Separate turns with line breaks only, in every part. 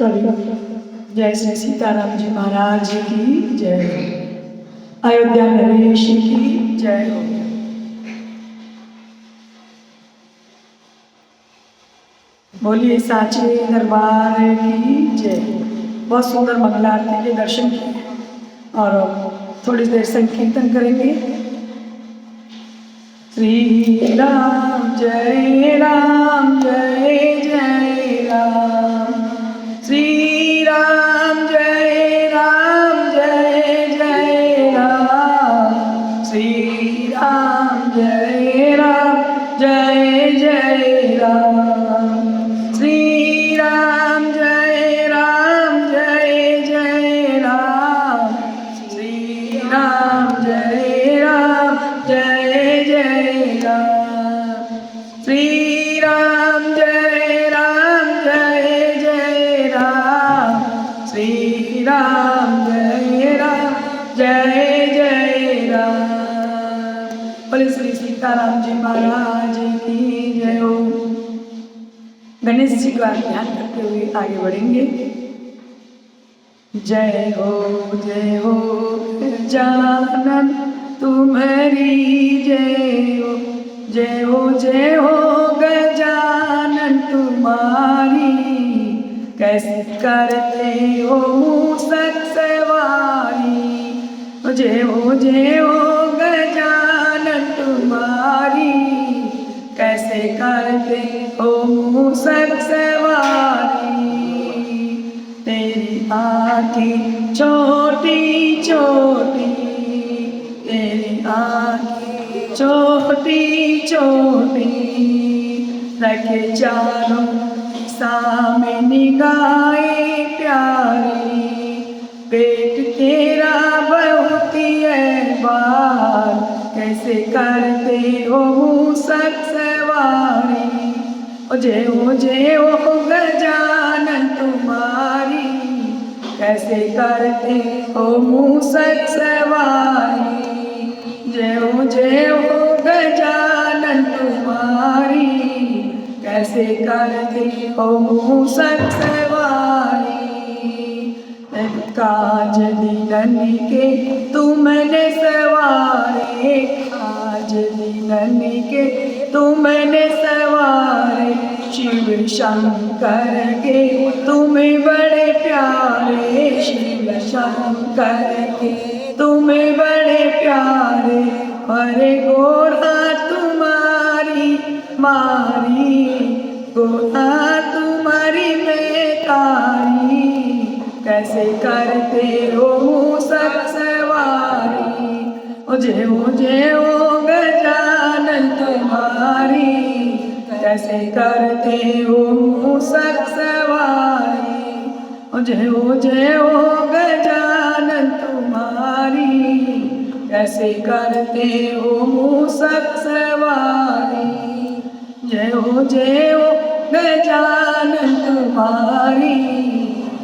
Sorry. जय श्री सीताराम जी महाराज की जय हो। अयोध्या नरेश की जय हो। बोलिए साचे दरबार की जय। बहुत सुंदर मंगला आरती के दर्शन किए और थोड़ी देर संकीर्तन करेंगे। श्री राम जय राम जय जय राम। श्री राम जय जय राम। श्री राम जय जय राम। श्री राम जय जय राम। श्री राम जय जय राम। श्री राम जय जय राम। श्री राम जय जय राम। बोले श्री सीताराम जी महाराज की जय हो। गणेश जी का ध्यान करते हुए आगे बढ़ेंगे। जय हो जानन तुम्हारी जय हो। जय हो गजानन तुम्हारी। कैसे करते हो मूसक सवारी। जय हो गजानन तुम्हारी। कैसे करते हो मूसक सवारी। तेरी आँखें छोटी छोटी। तेरी आँखें छोटी छोटी। रखे चारों सामने निगाहें प्यारी। पेट तेरा बहुत है बार। कैसे करते हो मूसक सवारी। जय हो गजानन तुम्हारी। कैसे करते हो मूसक सवारी। जय हो गजानन तुम्हारी। कैसे करते हो मूसक सवारी। काज दिलन के तुमने सवारे। काज दिलन के तुमने सवारे। शिव शंकर के तुम्हें बड़े प्यारे। शिव शंकर के तुम्हें बड़े प्यारे। अरे गोरा तुम्हारी मारी। गोरा तुम्हारी बेकारी। कैसे करते हो मूसक सवारी। जय हो गजानन तुम्हारी। कैसे करते हो मूसक सवारी। जय हो गजानन तुम्हारी। कैसे करते हो मूसक सवारी। जय हो गजानन तुम्हारी।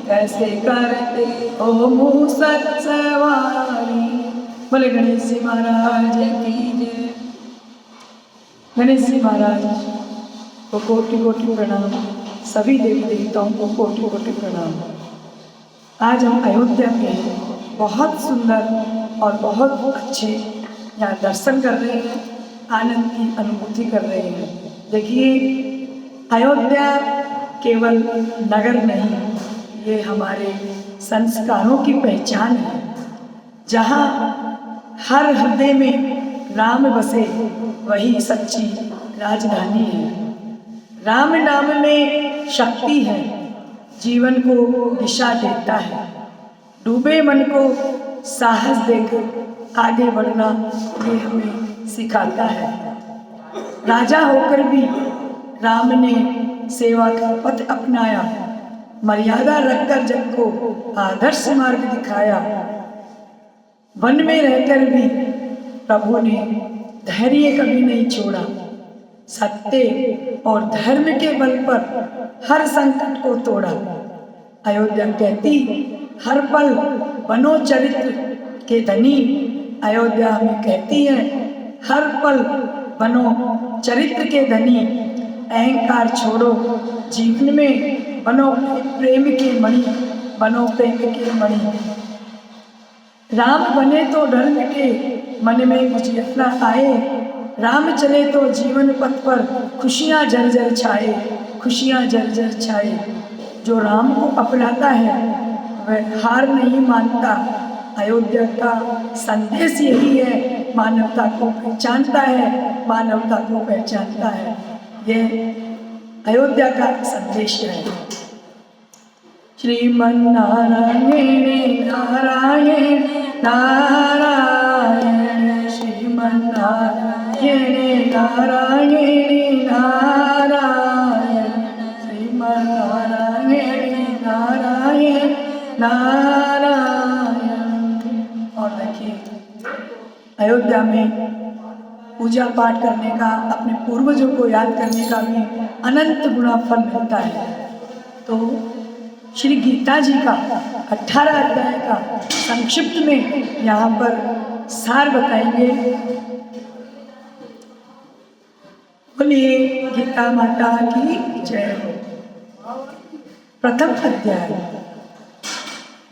कैसे करते हो मूसक सवारी। बोले गणेश जी महाराज की जय। गणेश जी महाराज को कोटि कोटि प्रणाम। सभी देवी देवताओं को कोटि कोटि प्रणाम। आज हम अयोध्या में बहुत सुंदर और बहुत अच्छे यहाँ दर्शन कर रहे हैं। आनंद की अनुभूति कर रहे हैं। देखिए, अयोध्या केवल नगर नहीं, ये हमारे संस्कारों की पहचान है। जहाँ हर हृदय में राम बसे, वही सच्ची राजधानी है। राम नाम में शक्ति है। जीवन को दिशा देता है। डूबे मन को साहस देकर आगे बढ़ना ये हमें सिखाता है। राजा होकर भी राम ने सेवा का पथ अपनाया। मर्यादा रखकर जग को आदर्श मार्ग दिखाया। वन में रहकर भी प्रभु ने धैर्य कभी नहीं छोड़ा। सत्य और धर्म के बल पर हर संकट को तोड़ा। अयोध्या कहती हर पल बनो चरित्र के धनी। अयोध्या में कहती है हर पल बनो चरित्र के धनी। अहंकार छोड़ो, जीवन में बनो प्रेम के मणि, बनो प्रेम के मणि। राम बने तो डर मिटे, मन में उजियारा आए। राम चले तो जीवन पथ पर खुशियाँ जर्जर छाए, खुशियाँ जर्जर छाए। जो राम को अपनाता है वह हार नहीं मानता। अयोध्या का संदेश यही है, मानवता को पहचानता है, मानवता को पहचानता है। यह अयोध्या का संदेश है। श्रीमन्नारायण नारायण नारायण, श्रीमन्नारायण नारायण नारायण, श्रीमन्नारायण नारायण नारायण। और देखिए अयोध्या में पूजा पाठ करने का, अपने पूर्वजों को याद करने का भी अनंत गुना फल मिलता है। तो श्री गीता जी का 18 अध्याय का संक्षिप्त में यहाँ पर सार बताएंगे। बोलिए गीता माता की जय हो। प्रथम अध्याय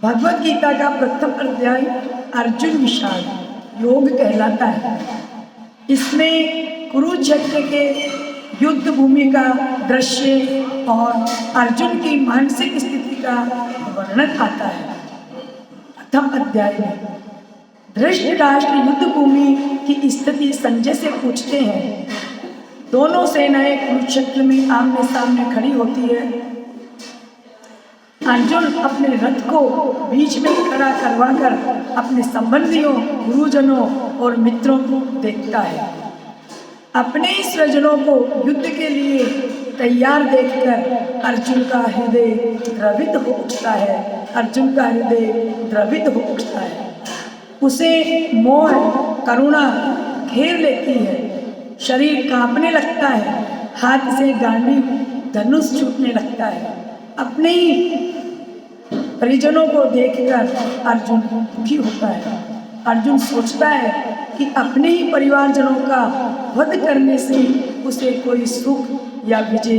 भगवत गीता का प्रथम अध्याय अर्जुन विषाद योग कहलाता है। इसमें कुरुक्षेत्र के युद्ध भूमि का दृश्य और अर्जुन की मानसिक स्थिति का वर्णन आता है। प्रथम अध्याय में धृतराष्ट्र युद्ध भूमि की स्थिति संजय से पूछते हैं। दोनों सेनाएं कुरुक्षेत्र में आमने सामने खड़ी होती है। अर्जुन अपने रथ को बीच में खड़ा करवाकर अपने संबंधियों, गुरुजनों और मित्रों को देखता है। अपने ही स्वजनों को युद्ध के लिए तैयार देखकर अर्जुन का हृदय द्रवित हो उठता है। अर्जुन का हृदय द्रवित हो उठता है। उसे मोह करुणा घेर लेती है। शरीर कांपने लगता है। हाथ से गांडीव धनुष छूटने लगता है। अपने ही परिजनों को देखकर अर्जुन दुखी होता है। अर्जुन सोचता है कि अपने ही परिवारजनों का वध करने से उसे कोई सुख या विजय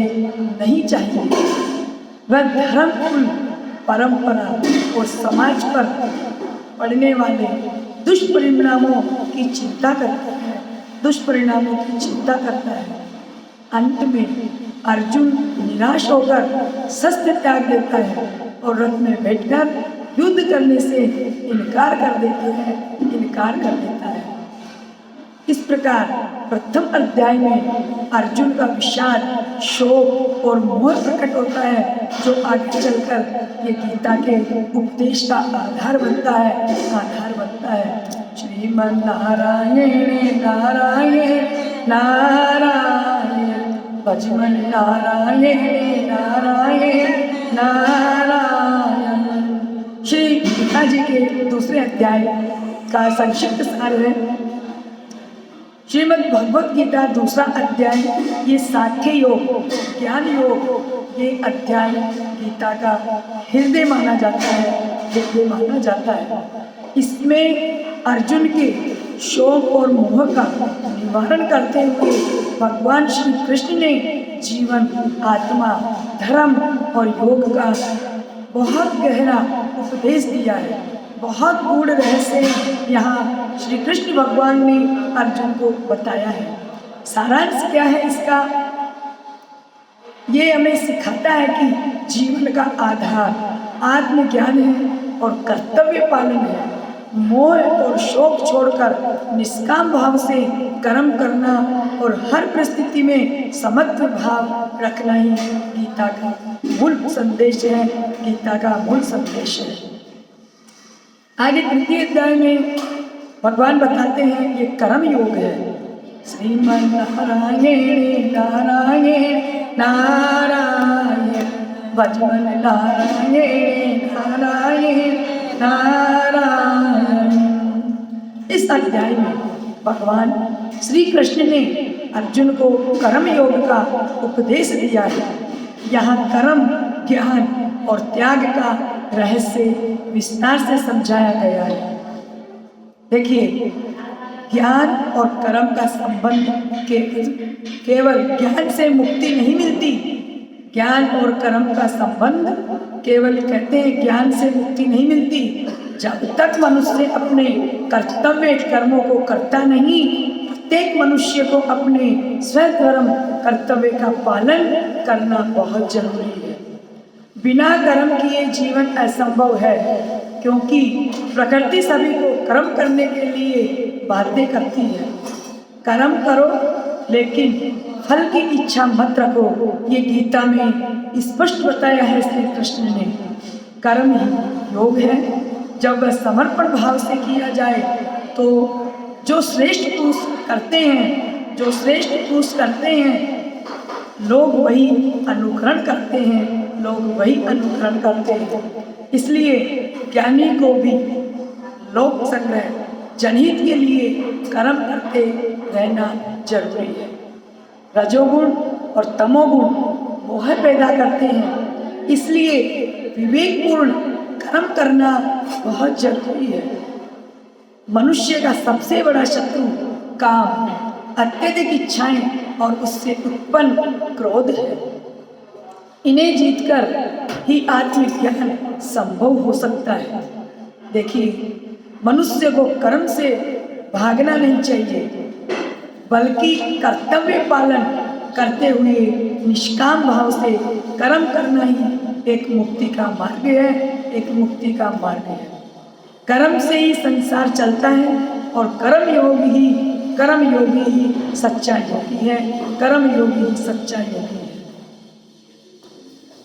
नहीं चाहिए। वह धर्म, कुल, परंपरा और समाज पर पड़ने वाले दुष्परिणामों की चिंता करता है, दुष्परिणामों की चिंता करता है। अंत में अर्जुन निराश होकर शस्त्र त्याग देता है और रथ में बैठकर युद्ध करने से इनकार कर देता है। इस प्रकार प्रथम अध्याय में अर्जुन का विषाद, शोक और मोह प्रकट होता है, जो आगे चलकर ये गीता के उपदेश का आधार बनता है। श्रीमन्नारायण नारायण नारायण, भजमन नारायण नारायण नारायण। श्री गीता जी के दूसरे अध्याय का संक्षिप्त सार है। श्रीमद् भगवत गीता दूसरा अध्याय ये साख्य योग, ज्ञान योग, ये अध्याय गीता का हृदय माना जाता है। इसमें अर्जुन के शोक और मोह का निवारण करते हुए भगवान श्री कृष्ण ने जीवन, आत्मा, धर्म और योग का बहुत गहरा उपदेश दिया है। बहुत गूढ़ रहस्य यहाँ श्री कृष्ण भगवान ने अर्जुन को बताया है। सारांश क्या है इसका? ये हमें सिखाता है कि जीवन का आधार आत्मज्ञान है और कर्तव्य पालन है। मोह और शोक छोड़कर निष्काम भाव से कर्म करना और हर परिस्थिति में समत्व भाव रखना ही गीता का मूल संदेश है, गीता का मूल संदेश है। आगे तृतीय अध्याय में भगवान बताते हैं ये कर्म योग है। श्रीमन्नारायण नारायण नारायण, भजमन नारायण नारायण नारायण। इस अध्याय में भगवान श्री कृष्ण ने अर्जुन को कर्म योग का उपदेश दिया है। यहाँ कर्म, ज्ञान और त्याग का रहस्य विस्तार से समझाया गया है। देखिए, ज्ञान और कर्म का संबंध केवल ज्ञान से मुक्ति नहीं मिलती, ज्ञान और कर्म का संबंध केवल कहते हैं ज्ञान से मुक्ति नहीं मिलती। जब तक मनुष्य अपने कर्तव्य कर्मों को करता नहीं, प्रत्येक मनुष्य को अपने स्वधर्म कर्तव्य का पालन करना बहुत जरूरी है। बिना कर्म किए जीवन असंभव है, क्योंकि प्रकृति सभी को कर्म करने के लिए बाध्य करती है। कर्म करो लेकिन फल की इच्छा मत रखो, ये गीता में स्पष्ट बताया है श्री कृष्ण ने। कर्म ही योग है। जब वह समर्पण भाव से किया जाए तो जो श्रेष्ठ पुरुष करते हैं, जो श्रेष्ठ पुरुष करते हैं, लोग वही अनुकरण करते हैं, लोग वही अनुकरण करते हैं। इसलिए ज्ञानी को भी लोक संग्रह जनहित के लिए कर्म करते रहना जरूरी है। रजोगुण और तमोगुण मोह पैदा करते हैं, इसलिए विवेकपूर्ण कर्म करना बहुत जरूरी है। मनुष्य का सबसे बड़ा शत्रु काम, अत्यधिक इच्छाएं और उससे उत्पन्न क्रोध है। इन्हें जीतकर ही आत्मज्ञान संभव हो सकता है। देखिए, मनुष्य को कर्म से भागना नहीं चाहिए, बल्कि कर्तव्य पालन करते हुए निष्काम भाव से कर्म करना ही एक मुक्ति का मार्ग है, एक मुक्ति का मार्ग है। कर्म से ही संसार चलता है और कर्म योगी ही सच्चा योगी है, कर्म योगी ही सच्चा योगी है।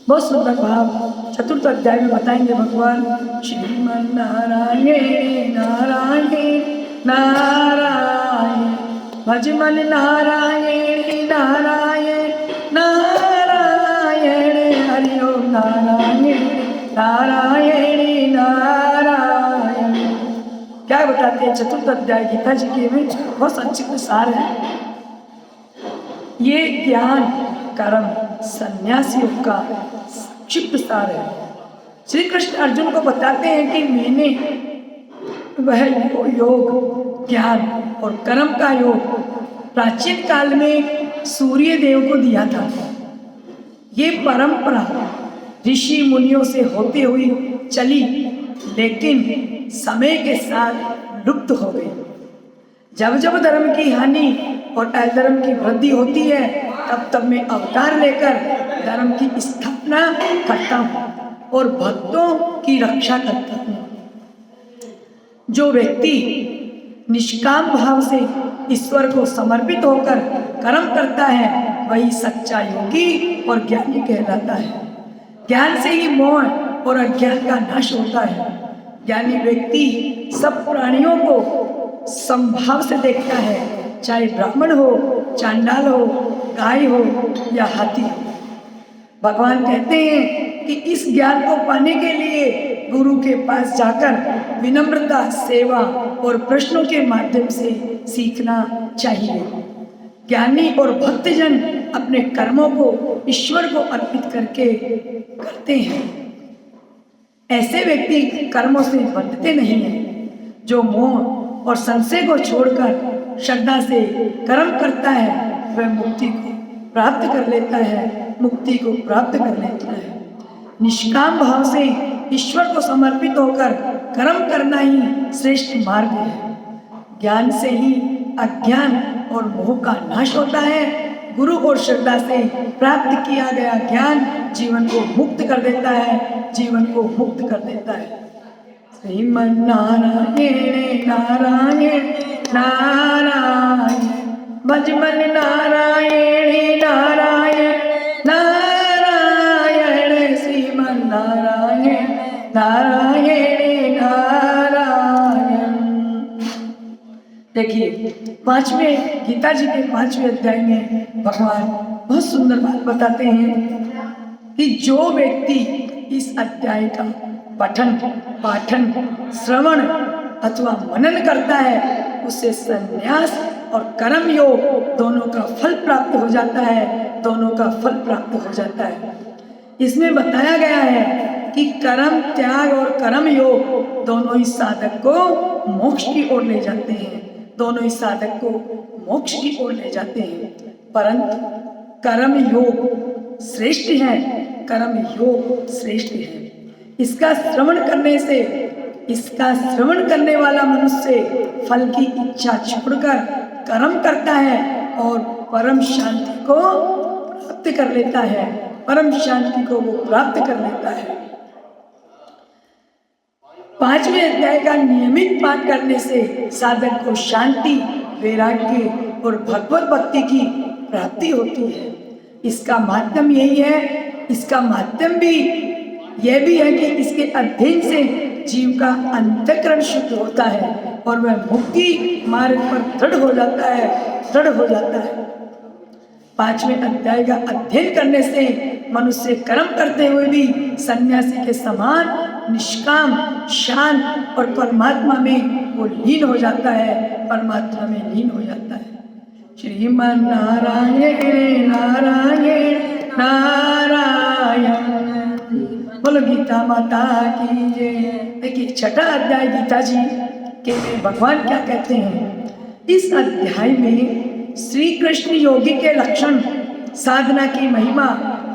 बहुत सुंदर भाव चतुर्थ अध्याय में बताएंगे भगवान। श्रीमन नारायण नारायण नारायण भजमन नारायण नारायण नारायण हरि ओम नारायण नारायण नारायण। क्या बताते हैं चतुर्थ अध्याय गीता जी के में, बहुत संक्षिप्त सार है। ये ज्ञान कर्म संन्यास योग का संक्षिप्त सार है। श्री कृष्ण अर्जुन को बताते हैं कि मैंने वह योग, ज्ञान और कर्म का योग प्राचीन काल में सूर्य देव को दिया था। ये परंपरा ऋषि मुनियों से होती हुई चली, लेकिन समय के साथ लुप्त हो गई। जब जब धर्म की हानि और अधर्म की वृद्धि होती है, तब तब मैं अवतार लेकर धर्म की स्थापना करता हूँ और भक्तों की रक्षा करता हूँ। जो व्यक्ति निष्काम भाव से ईश्वर को समर्पित होकर कर्म करता है, वही सच्चा योगी और ज्ञानी कहलाता है। ज्ञान से ही मोह और अज्ञान का नाश होता है। ज्ञानी व्यक्ति सब प्राणियों को समभाव से देखता है, चाहे ब्राह्मण हो, चांडाल हो, गाय हो या हाथी हो। भगवान कहते हैं कि इस ज्ञान को पाने के लिए गुरु के पास जाकर विनम्रता, सेवा और प्रश्नों के माध्यम से सीखना चाहिए। ज्ञानी और भक्तजन अपने कर्मों को ईश्वर को अर्पित करके करते हैं। ऐसे व्यक्ति कर्मों से बंधते नहीं हैं। जो मोह और संशय को छोड़कर श्रद्धा से कर्म करता है, वह मुक्ति को प्राप्त कर लेता है, मुक्ति को प्राप्त कर लेता है। निष्काम भाव से ईश्वर को समर्पित होकर कर्म करना ही श्रेष्ठ मार्ग है। ज्ञान से ही अज्ञान और मोह का नाश होता है। गुरु और श्रद्धा से प्राप्त किया गया ज्ञान जीवन को मुक्त कर देता है, जीवन को मुक्त कर देता है। श्रीमन नारायण नारायण नारायण भजमन नारायण नारायण नारायण श्रीमन नारायण नारायण नारायण। देखिए, पांचवें गीता जी के 5वें अध्याय में भगवान बहुत सुंदर बात बताते हैं कि जो व्यक्ति इस अध्याय का पठन, पाठन, श्रवण अथवा मनन करता है, उसे संन्यास और कर्म योग दोनों का फल प्राप्त हो जाता है, दोनों का फल प्राप्त हो जाता है। इसमें बताया गया है कि कर्म त्याग और कर्म योग दोनों ही साधक को मोक्ष की ओर ले जाते हैं, दोनों ही साधक को मोक्ष की ओर ले जाते हैं। परंतु कर्म योग श्रेष्ठ है, कर्म योग श्रेष्ठ है। इसका श्रवण करने वाला मनुष्य फल की इच्छा छोड़कर कर्म करता है और परम शांति को प्राप्त कर लेता है। परम शांति को वो प्राप्त कर लेता है। 5वें अध्याय का नियमित पाठ करने से साधक को शांति, वैराग्य और भगवत भक्ति की प्राप्ति होती है। इसका माध्यम यही है। इसका माध्यम भी यह भी है कि इसके अध्ययन से जीव का अंतःकरण शुद्ध होता है और वह मुक्ति मार्ग पर दृढ़ हो जाता है। 5वें अध्याय का अध्ययन करने से मनुष्य कर्म करते हुए भी सन्यासी के समान निष्काम, शांत और परमात्मा में वो लीन हो जाता है। श्रीमन नारायण नारायण नारायण। बोलो गीता माता की जय। देखिए 6ठा अध्याय गीता जी के में भगवान क्या कहते हैं। इस अध्याय में श्री कृष्ण योगी के लक्षण, साधना की महिमा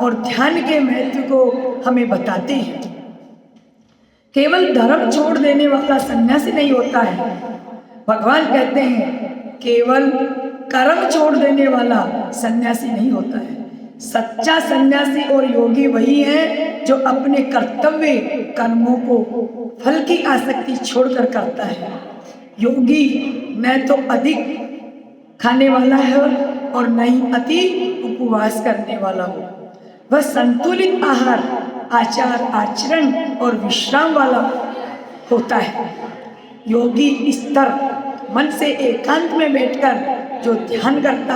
और ध्यान के महत्व को हमें बताते हैं। केवल धर्म छोड़ देने वाला सन्यासी नहीं होता है। भगवान कहते हैं केवल कर्म छोड़ देने वाला सन्यासी नहीं होता है। सच्चा सन्यासी और योगी वही है जो अपने कर्तव्य कर्मों को फल की आसक्ति छोड़कर करता है। योगी न तो अधिक खाने वाला है और न ही अति उपवास करने वाला हो। वह संतुलित आहार, आचार आचरण और विश्राम वाला होता है। योगी स्थिर मन से एकांत में बैठकर जो ध्यान करता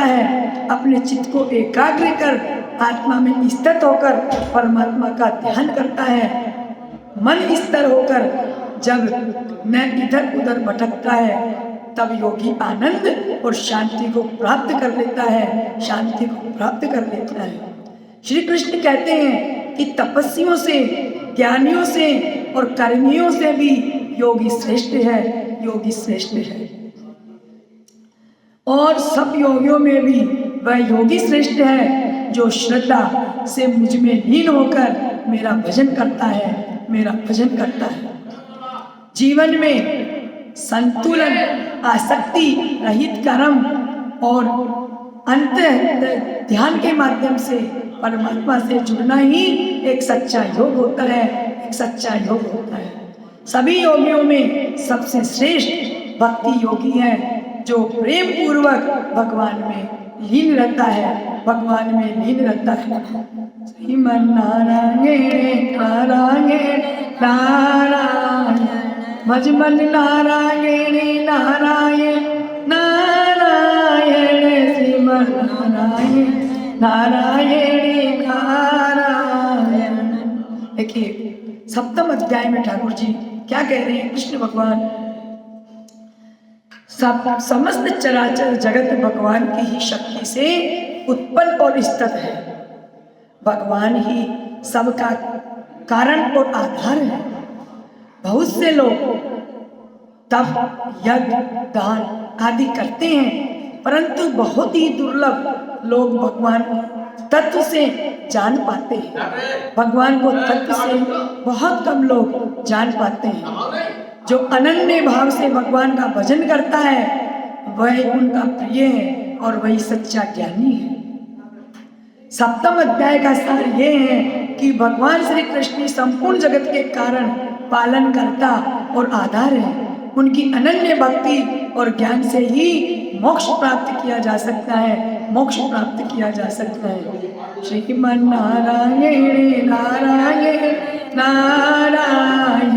है अपने चित्त को एकाग्र कर आत्मा में स्थित होकर परमात्मा का ध्यान करता है। मन स्थिर होकर जब न इधर उधर भटकता है तब योगी आनंद और शांति को प्राप्त कर लेता है। श्री कृष्ण कहते हैं कि तपस्वियों से, ज्ञानियों से और कर्मियों से भी योगी श्रेष्ठ है। और सब योगियों में भी वह योगी श्रेष्ठ है जो श्रद्धा से मुझ में लीन होकर मेरा भजन करता है। जीवन में संतुलन, आसक्ति रहित कर्म और अंत ध्यान के माध्यम से परमात्मा से जुड़ना ही एक सच्चा योग होता है। सभी योगियों में सबसे श्रेष्ठ भक्ति योगी है जो प्रेम पूर्वक भगवान में लीन रहता है। श्रीमन नारायण नारायण नारायण, भजमन नारायण नारायण नारायण, श्रीमन नारायण नारायण नारायण। देखिए 7वें अध्याय में ठाकुर जी क्या कह रहे हैं। कृष्ण भगवान समस्त चराचर जगत भगवान की ही शक्ति से उत्पन्न और स्थित है। भगवान ही सबका कारण और आधार है। बहुत से लोग तप, यज्ञ, दान आदि करते हैं परंतु बहुत ही दुर्लभ लोग भगवान तत्व से जान पाते हैं। भगवान को तत्व से बहुत कम लोग जान पाते हैं। जो अनन्य भाव से भगवान का भजन करता है वह उनका प्रिय है और वही सच्चा ज्ञानी है। 7वें अध्याय का सार ये है कि भगवान श्री कृष्ण संपूर्ण जगत के कारण, पालन करता और आधार है। उनकी अनन्य भक्ति और ज्ञान से ही मोक्ष प्राप्त किया जा सकता है। श्रीमन नारायण नारायण नारायण,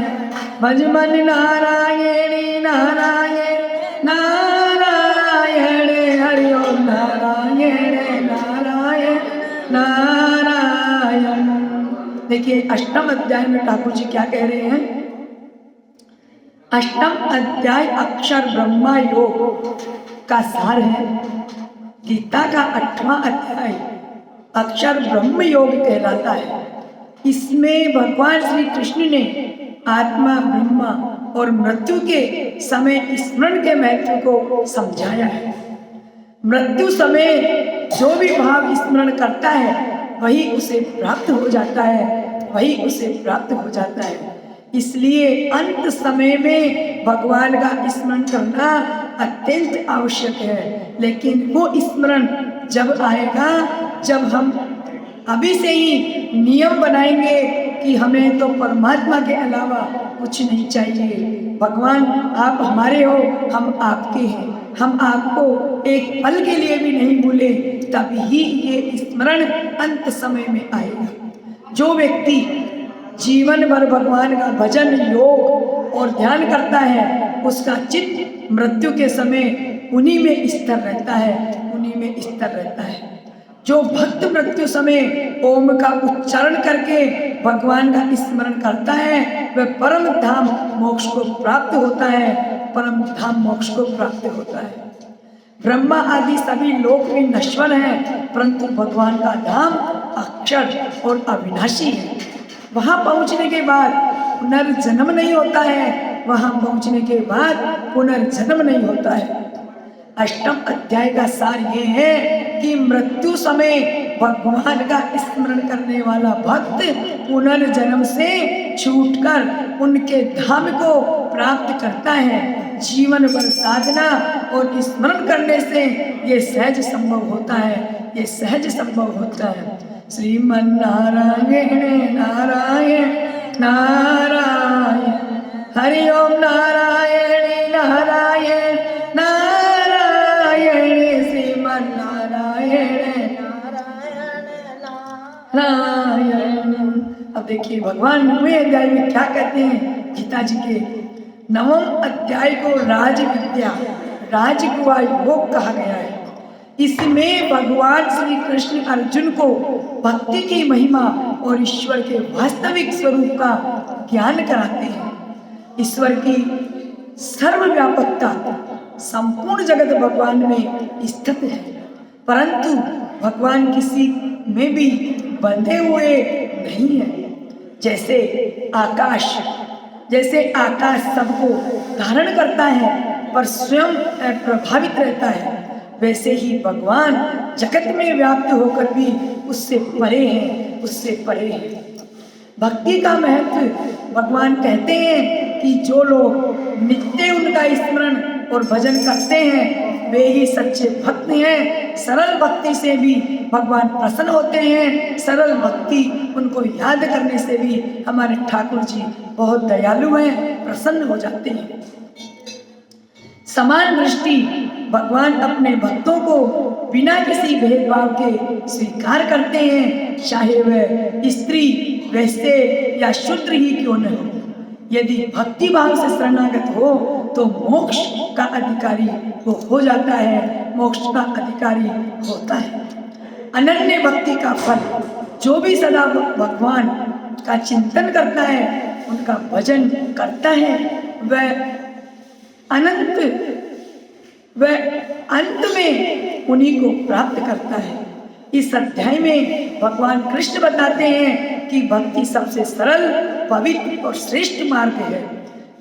भजमन नारायण नारायण नारायण, हरि ओम नारायण नारायण नारायण। देखिए 8वें अध्याय में ठाकुर जी क्या कह रहे हैं। 8वां अध्याय अक्षर ब्रह्मा योग का सार है। गीता का 8वां अध्याय अक्षर ब्रह्म योग कहलाता है। इसमें भगवान श्री कृष्ण ने आत्मा, ब्रह्मा और मृत्यु के समय स्मरण के महत्व को समझाया है। मृत्यु समय जो भी भाव स्मरण करता है वही उसे प्राप्त हो जाता है, वही उसे प्राप्त हो जाता है। इसलिए अंत समय में भगवान का स्मरण करना अत्यंत आवश्यक है। लेकिन वो स्मरण जब आएगा जब हम अभी से ही नियम बनाएंगे कि हमें तो परमात्मा के अलावा कुछ नहीं चाहिए। भगवान आप हमारे हो, हम आपके हैं, हम आपको एक पल के लिए भी नहीं भूले, तभी ये स्मरण अंत समय में आएगा। जो व्यक्ति जीवन भर भगवान का भजन, योग और ध्यान करता है, उसका चित्त मृत्यु के समय उन्हीं में स्थिर रहता है, उन्हीं में स्थिर रहता है। जो भक्त मृत्यु समय ओम का उच्चारण करके भगवान का स्मरण करता है, वह परम धाम मोक्ष को प्राप्त होता है, परम धाम मोक्ष को प्राप्त होता है। ब्रह्मा आदि सभी लोक में नश्वर हैं, परंतु भगवान का धाम अक्षर और अविनाशी है। वहाँ पहुँचने के बाद पुनर्जन्म नहीं होता है, वहाँ पहुँचने के बाद पुनर्जन्म नहीं होता है। अष्टम अध्याय का सार ये है कि मृत्यु समय भगवान का स्मरण करने वाला भक्त पुनर्जन्म से छूटकर उनके धाम को प्राप्त करता है। जीवन भर साधना और स्मरण करने से ये सहज संभव होता है, ये सहज संभव होता है। श्रीमन नारायण नारायण नारायण, हरि ओम नारायण नारायण नारायण, श्रीमन नारायण नारायण। अब देखिए भगवान 9वें अध्याय में क्या कहते हैं। गीता जी के 9वें अध्याय को राज विद्या, राजगुआ योग कहा गया है। इसमें भगवान श्री कृष्ण अर्जुन को भक्ति की महिमा और ईश्वर के वास्तविक स्वरूप का ज्ञान कराते हैं। ईश्वर की सर्वव्यापकता संपूर्ण जगत भगवान में स्थित है, परंतु भगवान किसी में भी बंधे हुए नहीं है। जैसे आकाश सबको धारण करता है पर स्वयं प्रभावित रहता है, वैसे ही भगवान जगत में व्याप्त होकर भी उससे परे हैं, उससे परे हैं। भक्ति का महत्व भगवान कहते हैं कि जो लोग नित्य उनका स्मरण और भजन करते हैं वे ही सच्चे भक्त हैं। सरल भक्ति से भी भगवान प्रसन्न होते हैं, सरल भक्ति उनको याद करने से भी हमारे ठाकुर जी बहुत दयालु हैं, प्रसन्न हो जाते हैं। समान दृष्टि भगवान अपने भक्तों को बिना किसी भेदभाव के स्वीकार करते हैं, चाहे वह स्त्री, वैश्य या शूद्र ही क्यों न हो। यदि भक्ति भाव से शरणागत हो तो मोक्ष का अधिकारी वो हो जाता है, मोक्ष का अधिकारी होता है। अनन्य भक्ति का फल, जो भी सदा भगवान का चिंतन करता है, उनका भजन करता है, वह अंत में उन्हीं को प्राप्त करता है। इस अध्याय में भगवान कृष्ण बताते हैं कि भक्ति सबसे सरल, पवित्र और श्रेष्ठ मार्ग है।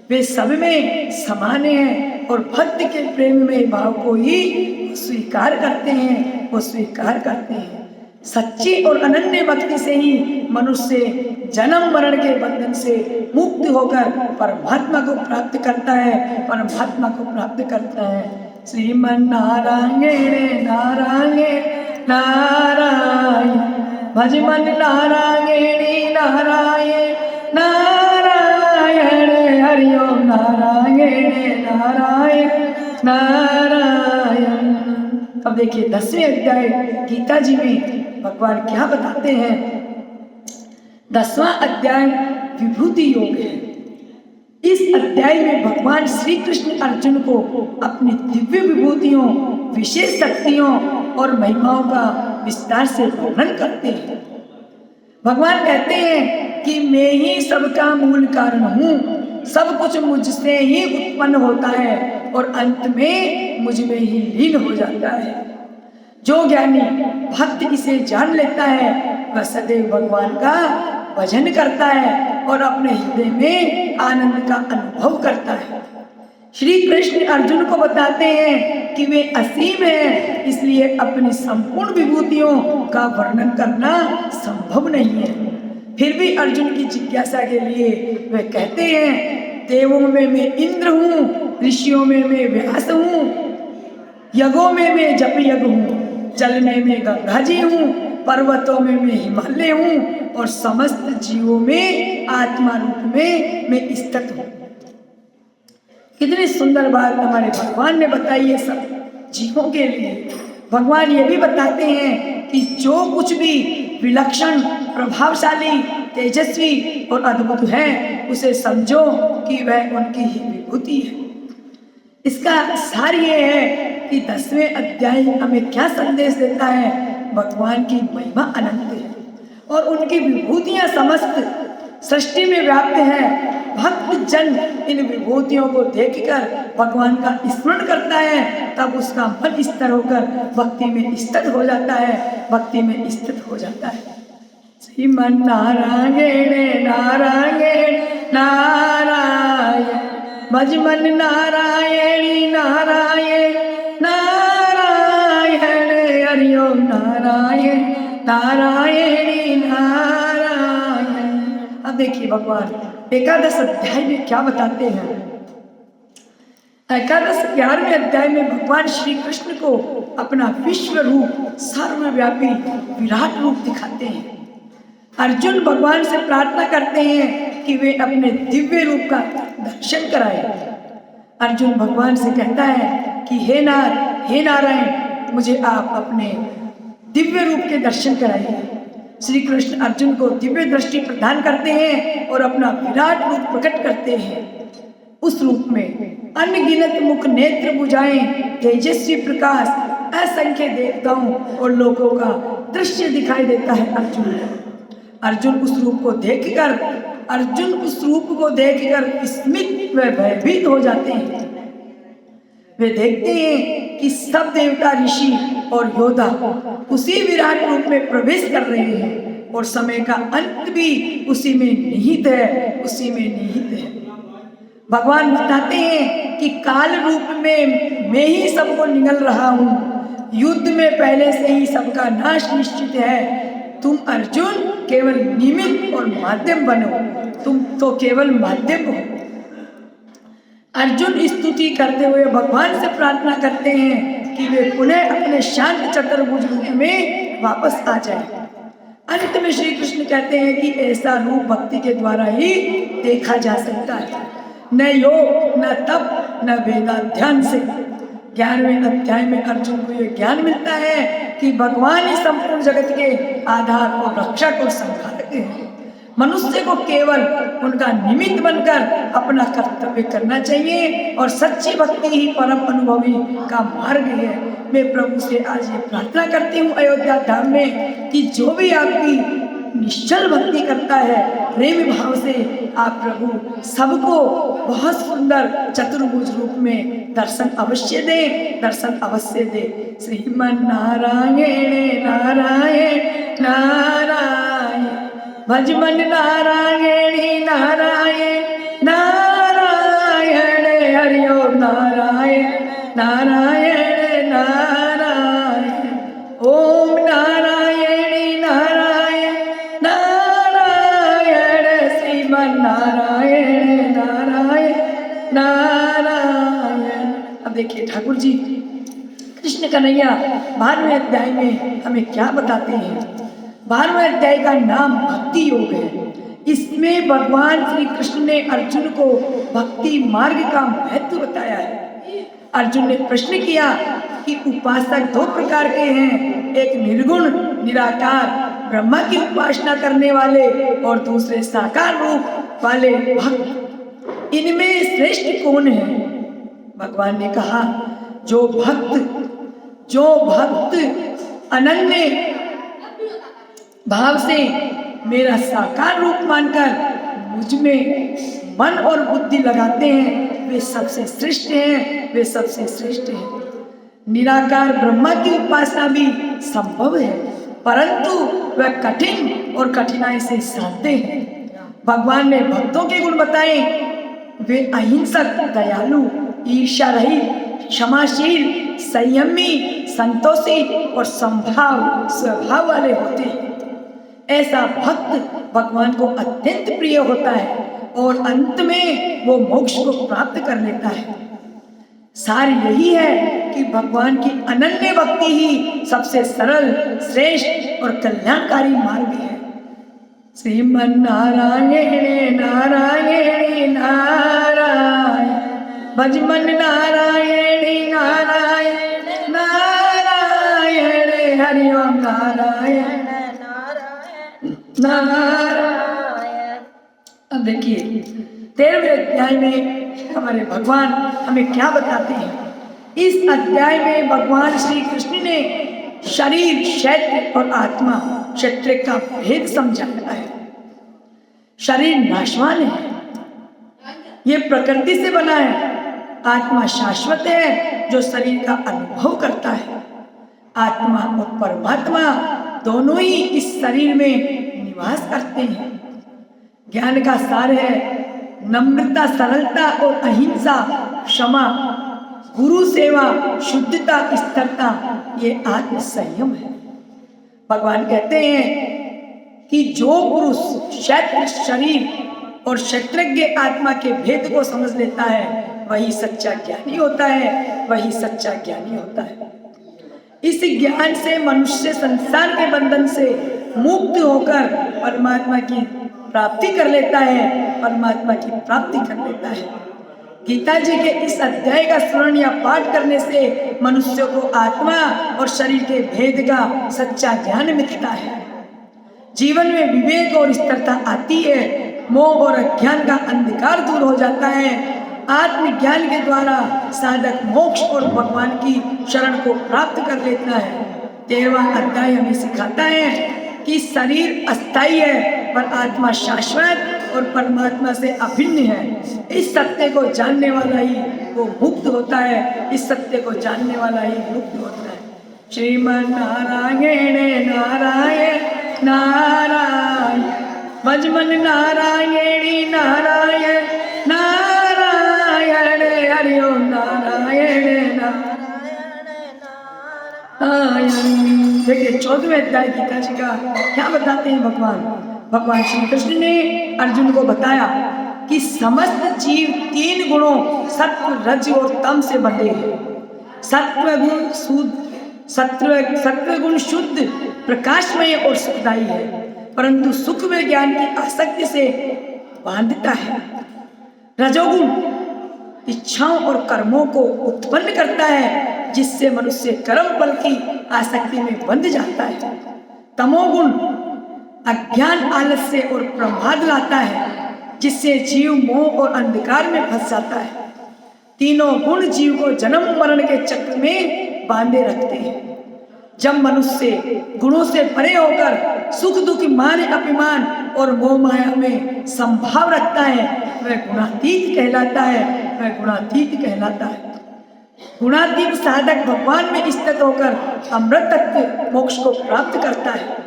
वे सब में समान हैं और भक्त के प्रेम में भाव को ही स्वीकार करते हैं, वो स्वीकार करते हैं। सच्ची और अनन्य भक्ति से ही मनुष्य जन्म मरण के बंधन से मुक्त होकर परमात्मा को प्राप्त करता है, परमात्मा को प्राप्त करता है। श्रीमन नारायण नारायण नारायण, भजमन नारायण नारायण नारायण, हरि ओम नारायण नारायण नारायण। अब देखिए 10वें अध्याय गीता जी में भगवान क्या बताते हैं। 10वां अध्याय विभूति योग है। इस अध्याय में भगवान श्री कृष्ण अर्जुन को अपनी दिव्य विभूतियों, विशेष शक्तियों और महिमाओं का विस्तार से वर्णन करते हैं। भगवान कहते हैं कि मैं ही सबका मूल कारण हूँ, सब कुछ मुझसे ही उत्पन्न होता है और अंत में मुझ में ही लीन हो जाता है। जो ज्ञानी भक्त इसे जान लेता है वह सदैव भगवान का भजन करता है और अपने हृदय में आनंद का अनुभव करता है। श्री कृष्ण अर्जुन को बताते हैं कि वे असीम हैं, इसलिए अपनी संपूर्ण विभूतियों का वर्णन करना संभव नहीं है। फिर भी अर्जुन की जिज्ञासा के लिए वे कहते हैं, देवों में मैं इंद्र हूँ, ऋषियों में मैं व्यास हूँ, यज्ञों में मैं जप यज्ञ हूँ, जल में मैं गंगा जी हूँ, पर्वतों में मैं हिमालय हूँ और समस्त जीवों में आत्मा रूप में मैं स्थित हूँ। कितनी सुंदर बात हमारे भगवान ने बताई है सब जीवों के लिए। भगवान ये भी बताते हैं कि जो कुछ भी विलक्षण, प्रभावशाली, तेजस्वी और अद्भुत है, उसे समझो कि वह उनकी ही विभूति है। इसका सार ये है कि 10वें अध्याय हमें क्या संदेश देता है। भगवान की महिमा अनंत है और उनकी विभूतियां समस्त सृष्टि में व्याप्त हैं। भक्त जन इन विभूतियों को देखकर भगवान का स्मरण करता है, तब उसका मन स्थिर होकर भक्ति में स्थित हो जाता है, भक्ति में स्थित हो जाता है। श्रीमन नारायण नारायण नारायण, भजमन नारायणी नारायण नारायण, हरिओम नारायण नारायणी नारायण। अब देखिए भगवान एकादश अध्याय में क्या बताते हैं। एकादश 11वें अध्याय में भगवान श्री कृष्ण को अपना विश्व रूप, सर्वव्यापी विराट रूप दिखाते हैं। अर्जुन भगवान से प्रार्थना करते हैं कि वे अपने दिव्य रूप का दर्शन कराएं। अर्जुन भगवान से कहता है कि हे नारायण, मुझे आप अपने दिव्य रूप के दर्शन कराइए। श्री कृष्ण अर्जुन को दिव्य दृष्टि प्रदान करते हैं और अपना विराट रूप प्रकट करते हैं। उस रूप में अनगिनत मुख, नेत्र, भुजाएं, तेजस्वी प्रकाश, असंख्य देवताओं और लोगों का दृश्य दिखाई देता है अर्जुन उस रूप को देखकर स्मित व भयभीत हो जाते हैं। वे देखते हैं कि सब देवता, ऋषि और योद्धा उसी विराट रूप में प्रवेश कर रहे हैं और समय का अंत भी उसी में निहित है। भगवान बताते हैं कि काल रूप में मैं ही सबको निगल रहा हूँ। युद्ध में पहले से ही सबका नाश निश्चित है। तुम अर्जुन केवल निमित्त और माध्यम बनो, तुम तो केवल माध्यम हो। अर्जुन स्तुति करते हुए भगवान से प्रार्थना करते हैं कि वे पुनः अपने शांत चतुर्भुज रूप में वापस आ जाएं। अंत में श्री कृष्ण कहते हैं कि ऐसा रूप भक्ति के द्वारा ही देखा जा सकता है, न योग, न तप, न वेदाध्यान से। 11वें अध्याय में अर्जुन को यह ज्ञान मिलता है कि भगवान ही संपूर्ण जगत के आधार और रक्षक और संहारक हैं। मनुष्य को केवल उनका निमित्त बनकर अपना कर्तव्य करना चाहिए और सच्ची भक्ति ही परम अनुभवी का मार्ग है। मैं प्रभु से आज ये प्रार्थना करती हूँ अयोध्या धाम में कि जो भी आपकी निश्चल भक्ति करता है, प्रेम भाव से, आप प्रभु सबको बहुत सुंदर चतुर्भुज रूप में दर्शन अवश्य दे। श्रीमन नारायण नारायण नारायण, भजमन नारायणी नारायण नारायण, हरिओम नारायण नारायण नारायण, ओम नारायणी नारायण नारायण, श्रीमन नारायण नारायण नारायण। अब देखिए ठाकुर जी कृष्ण कन्हैया 12वें अध्याय में हमें क्या बताते हैं। 12वें अध्याय का नाम भक्ति योग है। इसमें भगवान श्री कृष्ण ने अर्जुन को भक्ति मार्ग का महत्व बताया है। अर्जुन ने प्रश्न किया कि उपासक 2 प्रकार के हैं, एक निर्गुण निराकार ब्रह्मा की उपासना करने वाले और दूसरे साकार रूप वाले भक्त, इनमें श्रेष्ठ कौन है। भगवान ने कहा जो भक्त अनन्य भाव से मेरा साकार रूप मानकर मुझ में मन और बुद्धि लगाते हैं, वे सबसे श्रेष्ठ हैं। निराकार ब्रह्मा की उपासना भी संभव है, परंतु वह कठिन और कठिनाई से साध्य है। भगवान ने भक्तों के गुण बताए, वे अहिंसक, दयालु, ईर्ष्या रहित, क्षमाशील, संयमी, संतोषी और संभाव स्वभाव वाले होते हैं। ऐसा भक्त भगवान को अत्यंत प्रिय होता है और अंत में वो मोक्ष को प्राप्त कर लेता है। सार यही है कि भगवान की अनन्य भक्ति ही सबसे सरल, श्रेष्ठ और कल्याणकारी मार्ग है। श्रीमन नारायण नारायण नारायण, भजमन नारायण नारायण नारायण, हरिओम नारायण नारायण। अब देखिए 13वें अध्याय में हमारे भगवान हमें क्या बताते हैं। इस अध्याय में भगवान श्री कृष्ण ने शरीर, क्षेत्र और आत्मा क्षेत्र का भेद समझाया है। शरीर नाशवान है, ये प्रकृति से बना है। आत्मा शाश्वत है जो शरीर का अनुभव करता है। आत्मा और परमात्मा दोनों ही इस शरीर में निवास करते हैं। ज्ञान का सार है नम्रता, सरलता और अहिंसा, क्षमा, गुरु सेवा, शुद्धता, स्थिरता, ये आत्म संयम है। भगवान कहते हैं कि जो पुरुष क्षेत्र, शरीर और क्षेत्रज्ञ आत्मा के भेद को समझ लेता है वही सच्चा ज्ञानी होता है, वही सच्चा ज्ञानी होता है। इस ज्ञान से मनुष्य संसार के बंधन से मुक्त होकर परमात्मा की प्राप्ति कर लेता है, परमात्मा की प्राप्ति कर लेता है। गीता जी के इस अध्याय का स्मरण या पाठ करने से मनुष्य को आत्मा और शरीर के भेद का सच्चा ज्ञान मिलता है। जीवन में विवेक और स्थिरता आती है। मोह और अज्ञान का अंधकार दूर हो जाता है। आत्मज्ञान के द्वारा साधक मोक्ष और भगवान की शरण को प्राप्त कर लेता है। 13वां अध्याय हमें सिखाता है कि शरीर अस्थायी है पर आत्मा शाश्वत और परमात्मा से अभिन्न है। इस सत्य को जानने वाला ही वो मुक्त होता है, इस सत्य को जानने वाला ही मुक्त होता है। श्रीमन नारायण नारायण नारायण, भजमन नारायण नारायण नारायण, हरिओम नारायण नारायण। देखिए 14वें अध्याय गीता जी का क्या बताते हैं भगवान। भगवान श्री कृष्ण ने अर्जुन को बताया कि समस्त जीव 3 गुणों सत्व, रज और तम से बंधे हैं। सत्व गुण शुद्ध, प्रकाशमय और सुखदायी है, परंतु सुख में ज्ञान की आसक्ति से बांधता है। रजोगुण इच्छाओं और कर्मों को उत्पन्न करता है, जिससे मनुष्य कर्म फल की आसक्ति में बंध जाता है। तमोगुण अज्ञान, आलस्य और प्रमाद लाता है, जिससे जीव मोह और अंधकार में फंस जाता है। तीनों गुण जीव को जन्म मरण के चक्र में बांधे रखते हैं। जब मनुष्य गुणों से परे होकर सुख दुख, मान अभिमान और मोह माया में संभाव रखता है वह गुणातीत कहलाता है, वह गुणातीत कहलाता है। गुणातीत साधक भगवान में स्थित होकर अमृत तत्व मोक्ष को प्राप्त करता है।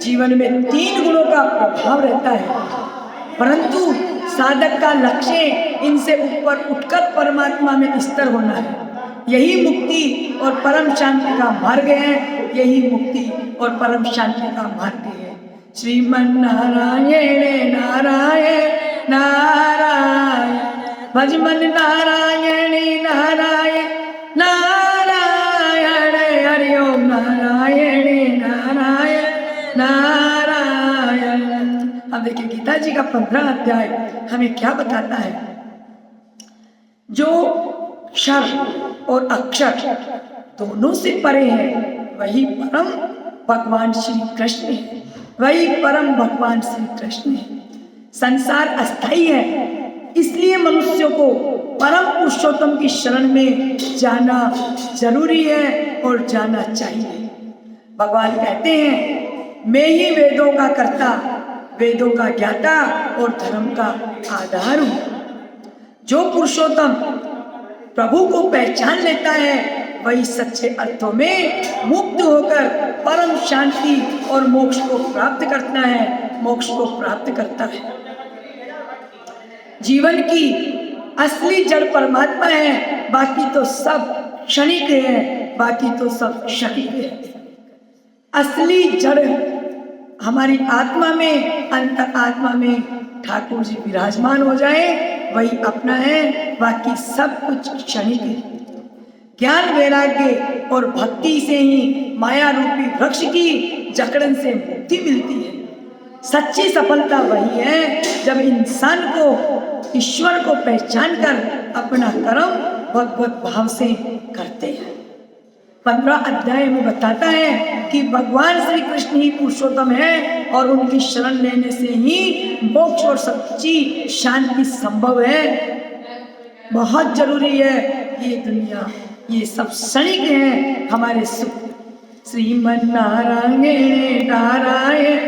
जीवन में 3 गुणों का प्रभाव रहता है, परंतु साधक का लक्ष्य इनसे ऊपर उठकर परमात्मा में स्थिर होना है। यही मुक्ति और परम शांति का मार्ग है, यही मुक्ति और परम शांति का मार्ग है। श्रीमन नारायण नारायण नारायण, भजमन नारायण नारायण नारायण, हरिओम नारायण नारायण नारायण। अब देखिए गीता जी का 15 अध्याय हमें क्या बताता है। जो क्षर और अक्षर दोनों से परे है वही परम भगवान श्री कृष्ण है, वही परम भगवान श्री कृष्ण है। संसार अस्थाई है, इसलिए मनुष्य को परम पुरुषोत्तम की शरण में जाना जरूरी है और जाना चाहिए। भगवान कहते हैं मैं ही वेदों का कर्ता, वेदों का ज्ञाता और धर्म का आधार हूँ। जो पुरुषोत्तम प्रभु को पहचान लेता है वही सच्चे अर्थों में मुक्त होकर परम शांति और मोक्ष को प्राप्त करता है, मोक्ष को प्राप्त करता है। जीवन की असली जड़ परमात्मा है, बाकी तो सब क्षणिक है, बाकी तो सब क्षणिक है। असली जड़ हमारी आत्मा में, अंतर आत्मा में ठाकुर जी विराजमान हो जाए, वही अपना है, बाकी सब कुछ क्षणिक है। ज्ञान वैराग्य और भक्ति से ही माया रूपी वृक्ष की जकड़न से मुक्ति मिलती है। सच्ची सफलता वही है जब इंसान को ईश्वर को पहचान कर अपना कर्म भगवत भाव से करते हैं। 15 अध्याय में बताता है कि भगवान श्री कृष्ण ही पुरुषोत्तम है और उनकी शरण लेने से ही मोक्ष और सच्ची शांति संभव है। बहुत जरूरी है ये दुनिया, ये सब क्षणिक है हमारे सुख। श्रीमन नारायण नारायण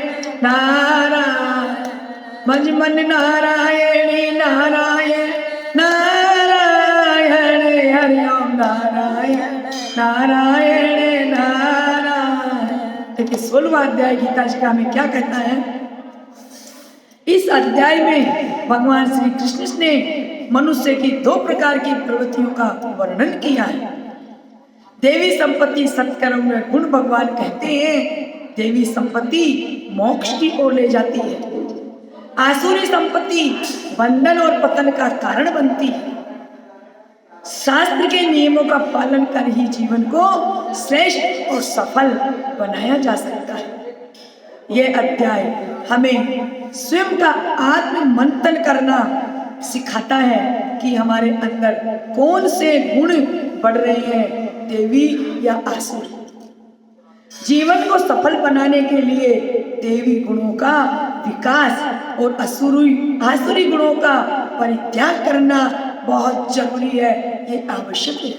नारायण मजमन नारायण नारायण नारायण हरिओम नारायण नारायण नारायण। देखिए 16वां अध्याय गीता जी का में क्या कहता है। इस अध्याय में भगवान श्री कृष्ण ने मनुष्य की 2 प्रकार की प्रवृत्तियों का वर्णन किया है। देवी संपत्ति सत्कर्म में गुण भगवान कहते हैं देवी संपत्ति मोक्ष की ओर ले जाती है, आसुरी संपत्ति बंधन और पतन का कारण बनती है। शास्त्र के नियमों का पालन कर ही जीवन को श्रेष्ठ और सफल बनाया जा सकता है। यह अध्याय हमें स्वयं का आत्म मंथन करना सिखाता है कि हमारे अंदर कौन से गुण बढ़ रहे हैं, देवी या आसुरी। जीवन को सफल बनाने के लिए देवी गुणों का विकास और आसुरी गुणों का परित्याग करना बहुत जरूरी है, ये आवश्यक है।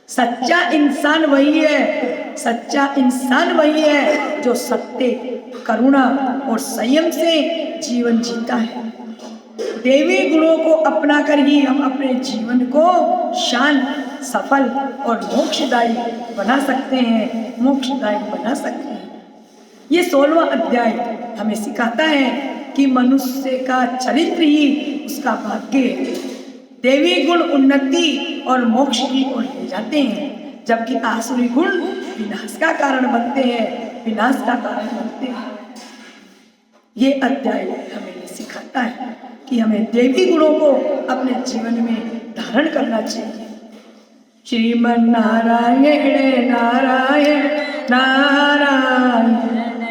सच्चा इंसान वही है, सच्चा इंसान वही है जो सत्य, करुणा और संयम से जीवन जीता है। देवी गुणों को अपनाकर ही हम अपने जीवन को शांत, सफल और मोक्षदायी बना सकते हैं, मोक्षदायी बना सकते हैं। ये 16वां अध्याय हमें सिखाता है कि मनुष्य का चरित्र ही उसका भाग्य है। देवी गुण उन्नति और मोक्ष की ओर ले जाते हैं, जबकि आसुरी गुण विनाश का कारण बनते हैं, विनाश का कारण बनते हैं। ये अध्याय हमें ये सिखाता है कि हमें देवी गुणों को अपने जीवन में धारण करना चाहिए। श्रीमन नारायण नारायण नारायण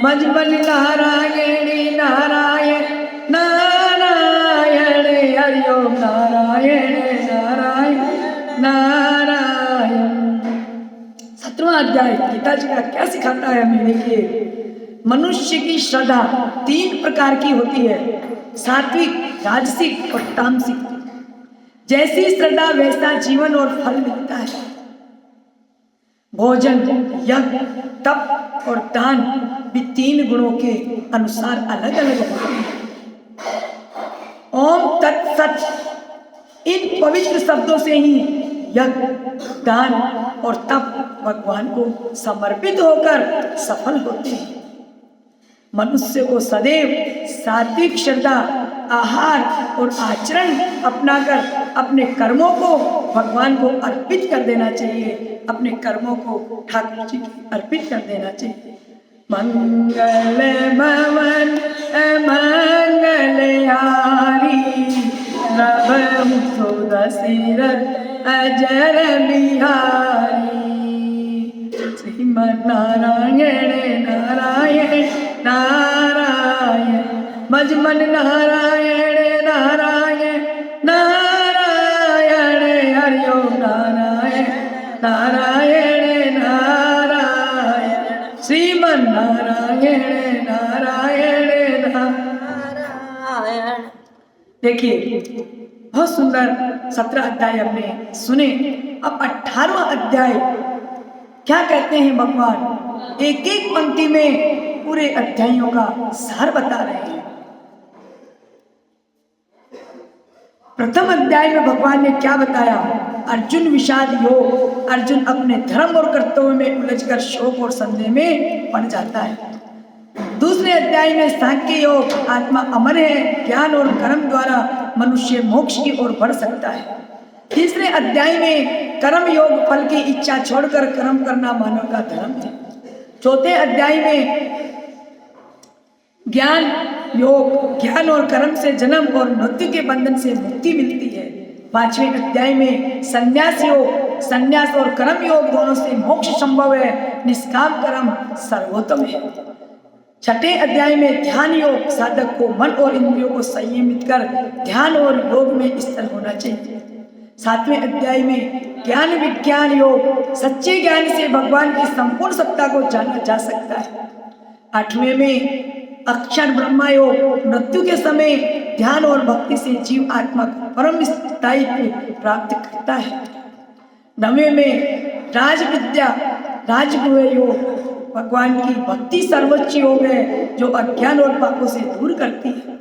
मजमन नारायण नारायण नारायण हरिओम नारायण नारायण नारायण। 17वां अध्याय गीता जी का क्या सिखाता है हमें, देखिए। मनुष्य की श्रद्धा 3 प्रकार की होती है, सात्विक, राजसिक और तामसिक। जैसी श्रद्धा वैसा जीवन और फल मिलता है। भोजन, यज्ञ, तप और दान भी 3 गुणों के अनुसार अलग अलग होते हैं। ओम तत्सत इन पवित्र शब्दों से ही यज्ञ, दान और तप भगवान को समर्पित होकर सफल होते हैं। मनुष्य को सदैव सात्विक श्रद्धा, आहार और आचरण अपनाकर अपने कर्मों को भगवान को अर्पित कर देना चाहिए, अपने कर्मों को ठाकुर जी को अर्पित कर देना चाहिए। मंगल भवन मंगलहारी प्रभु दशरथ अजर बिहारी। श्रीमन नारायण नारायण नारायण मजमन नारायण नारायण नारायण हरिओम नारायण नारायण नारायण श्रीमन नारायण नारायण नारायण। देखिए बहुत सुंदर 17 अध्याय हमने सुने। अब 18वां अध्याय क्या कहते हैं भगवान, एक एक पंक्ति में पूरे अध्यायों का सार बता रहे हैं। प्रथम अध्याय में भगवान ने क्या बताया, अर्जुन विषाद योग। अर्जुन अपने धर्म और कर्तव्य में उलझकर शोक और संदेह में पड़ जाता है। दूसरे अध्याय में सांख्य योग, आत्मा अमर है, ज्ञान और कर्म द्वारा मनुष्य मोक्ष की ओर बढ़ सकता है। तीसरे अध्याय में कर्म योग फल की इच्छा छोड़कर कर्म करना मानव का धर्म है। चौथे अध्याय में ज्ञान योग, ज्ञान और कर्म से जन्म और मृत्यु के बंधन से मुक्ति मिलती है। पांचवें अध्याय में संन्यास योग, संन्यास और कर्म योग दोनों से मोक्ष संभव है। निष्काम कर्म सर्वोत्तम है। छठे अध्याय में ध्यान योग, साधक को मन और इंद्रियों को संयमित कर ध्यान और योग में स्थिर होना चाहिए। सातवें अध्याय में ज्ञान विज्ञान योग, सच्चे ज्ञान से भगवान की संपूर्ण सत्ता को जाना जा सकता है। आठवें में अक्षर ब्रह्मा योग, मृत्यु के समय ध्यान और भक्ति से जीव आत्मा को परम स्थायित्व प्राप्त करता है। नवें में राज विद्या राजगुह योग, भगवान की भक्ति सर्वोच्च योग है जो अज्ञान और पापों से दूर करती है।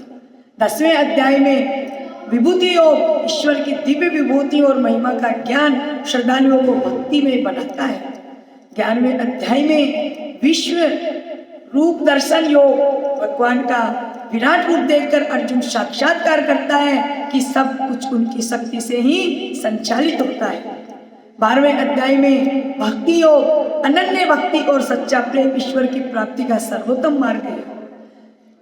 10वें अध्याय में विभूति योग, ईश्वर की दिव्य विभूति और महिमा का ज्ञान श्रद्धालुओं को भक्ति में बनाता है। 11वें अध्याय में विश्व रूप दर्शन योग, भगवान का विराट रूप देखकर अर्जुन साक्षात्कार करता है कि सब कुछ उनकी शक्ति से ही संचालित होता है। 12वें अध्याय में भक्ति योग, अनन्य भक्ति और सच्चा प्रेम ईश्वर की प्राप्ति का सर्वोत्तम मार्ग है।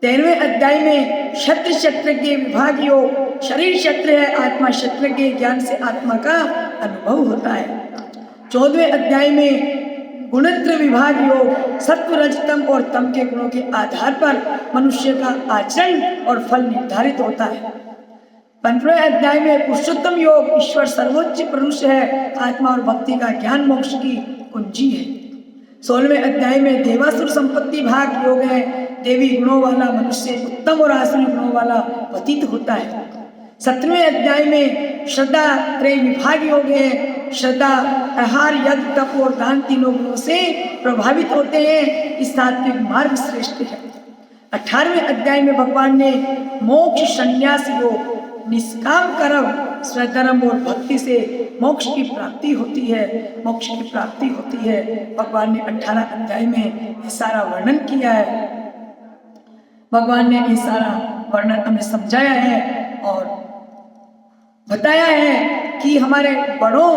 13वें अध्याय में क्षत्र क्षेत्र के विभाग योग, शरीर क्षेत्र है, आत्मा क्षेत्र के ज्ञान से आत्मा का अनुभव होता है। 14वें अध्याय में गुणत्र विभाग योग, सत्व रजतम और तम के गुणों के आधार पर मनुष्य का आचरण और फल निर्धारित होता है। 15वें अध्याय में पुरुषोत्तम योग, ईश्वर सर्वोच्च पुरुष है, आत्मा और भक्ति का ज्ञान मोक्ष की कुंजी है। 16वें अध्याय में देवासुर संपत्ति भाग योग है, देवी गुणों वाला मनुष्य उत्तम और आसुरी गुणों वाला पतित होता है। 17वें अध्याय में श्रद्धा त्रय विभाग योग है, श्रद्धा आहार यज्ञ तप और दान तीनों गुणों से प्रभावित होते हैं, इस सात्विक मार्ग श्रेष्ठ है। 18वें अध्याय में भगवान ने मोक्ष संन्यास योग, निष्काम कर्म स्वधर्म और भक्ति से मोक्ष की प्राप्ति होती है, मोक्ष की प्राप्ति होती है। भगवान ने 18 अध्याय में ये सारा वर्णन किया है। भगवान ने ये सारा वर्णन हमें समझाया है और बताया है कि हमारे बड़ों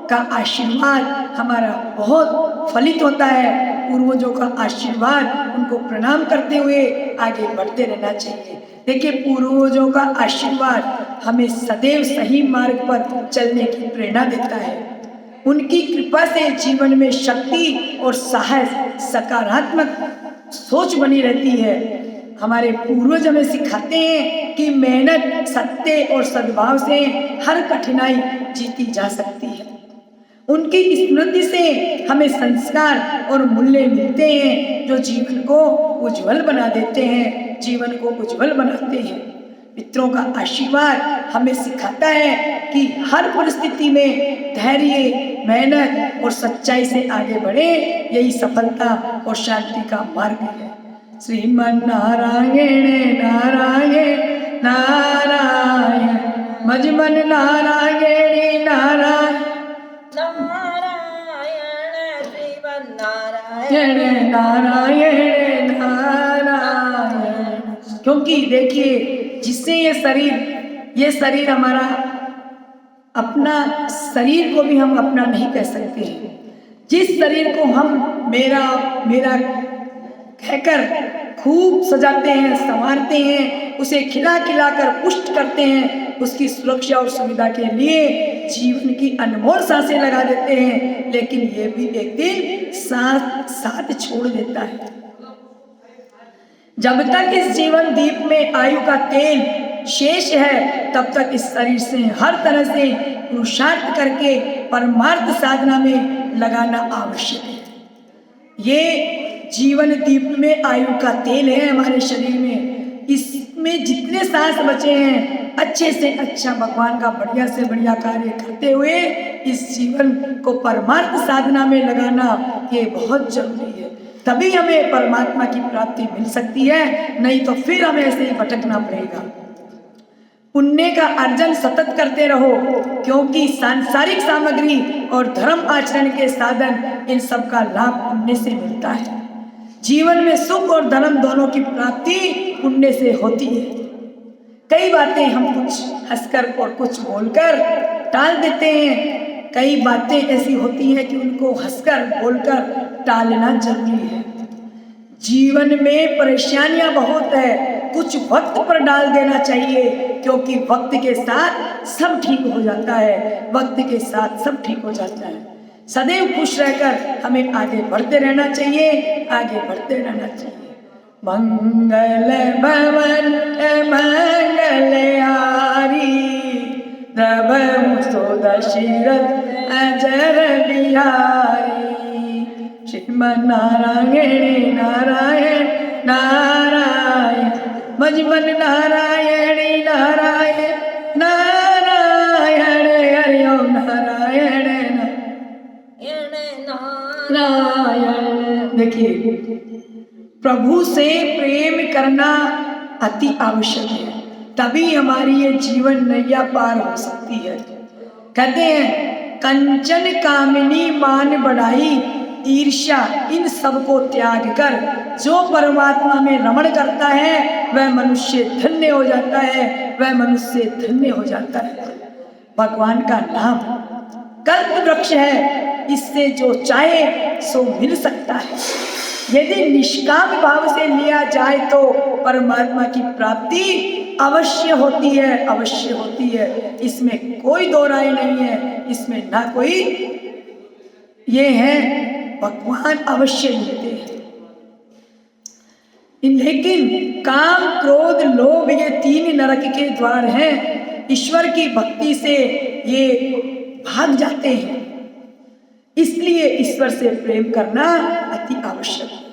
का आशीर्वाद हमारा बहुत फलित होता है। पूर्वजों का आशीर्वाद, उनको प्रणाम करते हुए आगे बढ़ते रहना चाहिए। देखिए, पूर्वजों का आशीर्वाद हमें सदैव सही मार्ग पर चलने की प्रेरणा देता है। उनकी कृपा से जीवन में शक्ति और साहस, सकारात्मक सोच बनी रहती है। हमारे पूर्वज हमें सिखाते हैं कि मेहनत, सत्य और सद्भाव से हर कठिनाई जीती जा सकती है। उनकी स्मृति से हमें संस्कार और मूल्य मिलते हैं जो जीवन को उज्जवल बना देते हैं, जीवन को उज्जवल बनाते हैं। पितरों का आशीर्वाद हमें सिखाता है कि हर परिस्थिति में धैर्य, मेहनत और सच्चाई से आगे बढ़े, यही सफलता और शांति का मार्ग है। श्रीमन नारायण नारायण नारायण, मजमन नारायण नारायण नारायण नारायण नारायण। क्योंकि देखिए, जिससे ये शरीर हमारा अपना शरीर को भी हम अपना नहीं कह सकते हैं। जिस शरीर को हम मेरा मेरा कहकर खूब सजाते हैं, संवारते हैं, उसे खिला खिला कर पुष्ट करते हैं, उसकी सुरक्षा और सुविधा के लिए जीवन की अनमोल सांसें लगा देते हैं, लेकिन ये भी एक दिन साथ छोड़ देता है। जब तक इस जीवन दीप में आयु का तेल शेष है, तब तक इस शरीर से हर तरह से पुरुषार्थ करके परमार्थ साधना में लगाना आवश्यक है। ये जीवन दीप में आयु का तेल है हमारे शरीर में। इसमें जितने सांस बचे हैं, अच्छे से अच्छा भगवान का बढ़िया से बढ़िया कार्य करते हुए इस जीवन को परमार्थ साधना में लगाना ये बहुत जरूरी है। तभी हमें परमात्मा की प्राप्ति मिल सकती है, नहीं तो फिर हमें ऐसे ही भटकना पड़ेगा। पुण्य का अर्जन सतत करते रहो, क्योंकि सांसारिक सामग्री और धर्म आचरण के साधन, इन सब का लाभ पुण्य से मिलता है। जीवन में सुख और धर्म दोनों की प्राप्ति पुण्य से होती है। कई बातें हम कुछ हंसकर और कुछ बोलकर टाल देते हैं। कई बातें ऐसी होती हैं कि उनको हंसकर बोलकर टालना जरूरी है। जीवन में परेशानियां बहुत है, कुछ वक्त पर डाल देना चाहिए, क्योंकि वक्त के साथ सब ठीक हो जाता है। वक्त के साथ सब ठीक हो जाता है। सदैव खुश रहकर हमें आगे बढ़ते रहना चाहिए, आगे बढ़ते रहना चाहिए। मंगल भवन मंगलहारी प्रभु सो दशरथ अजर बिहारी श्रीमन नारायण नारायण नारायण मजमन नारायणी नारायण नारायण हरि ओम नारायण नारायण। देखिए, प्रभु से प्रेम करना अति आवश्यक है, तभी हमारी ये जीवन नैया पार हो सकती है। कहते हैं, कंचन कामिनी मान बढ़ाई ईर्ष्या इन सब को त्याग कर जो परमात्मा में रमण करता है वह मनुष्य धन्य हो जाता है, वह मनुष्य धन्य हो जाता है। भगवान का नाम कल्प वृक्ष है, इससे जो चाहे सो मिल सकता है। यदि निष्काम भाव से लिया जाए तो परमात्मा की प्राप्ति अवश्य होती है, अवश्य होती है। इसमें कोई दो राय नहीं है, इसमें ना कोई ये है, भगवान अवश्य मिलते हैं। लेकिन काम क्रोध लोभ ये तीन नरक के द्वार हैं, ईश्वर की भक्ति से ये भाग जाते हैं। इसलिए ईश्वर से प्रेम करना अति आवश्यक है।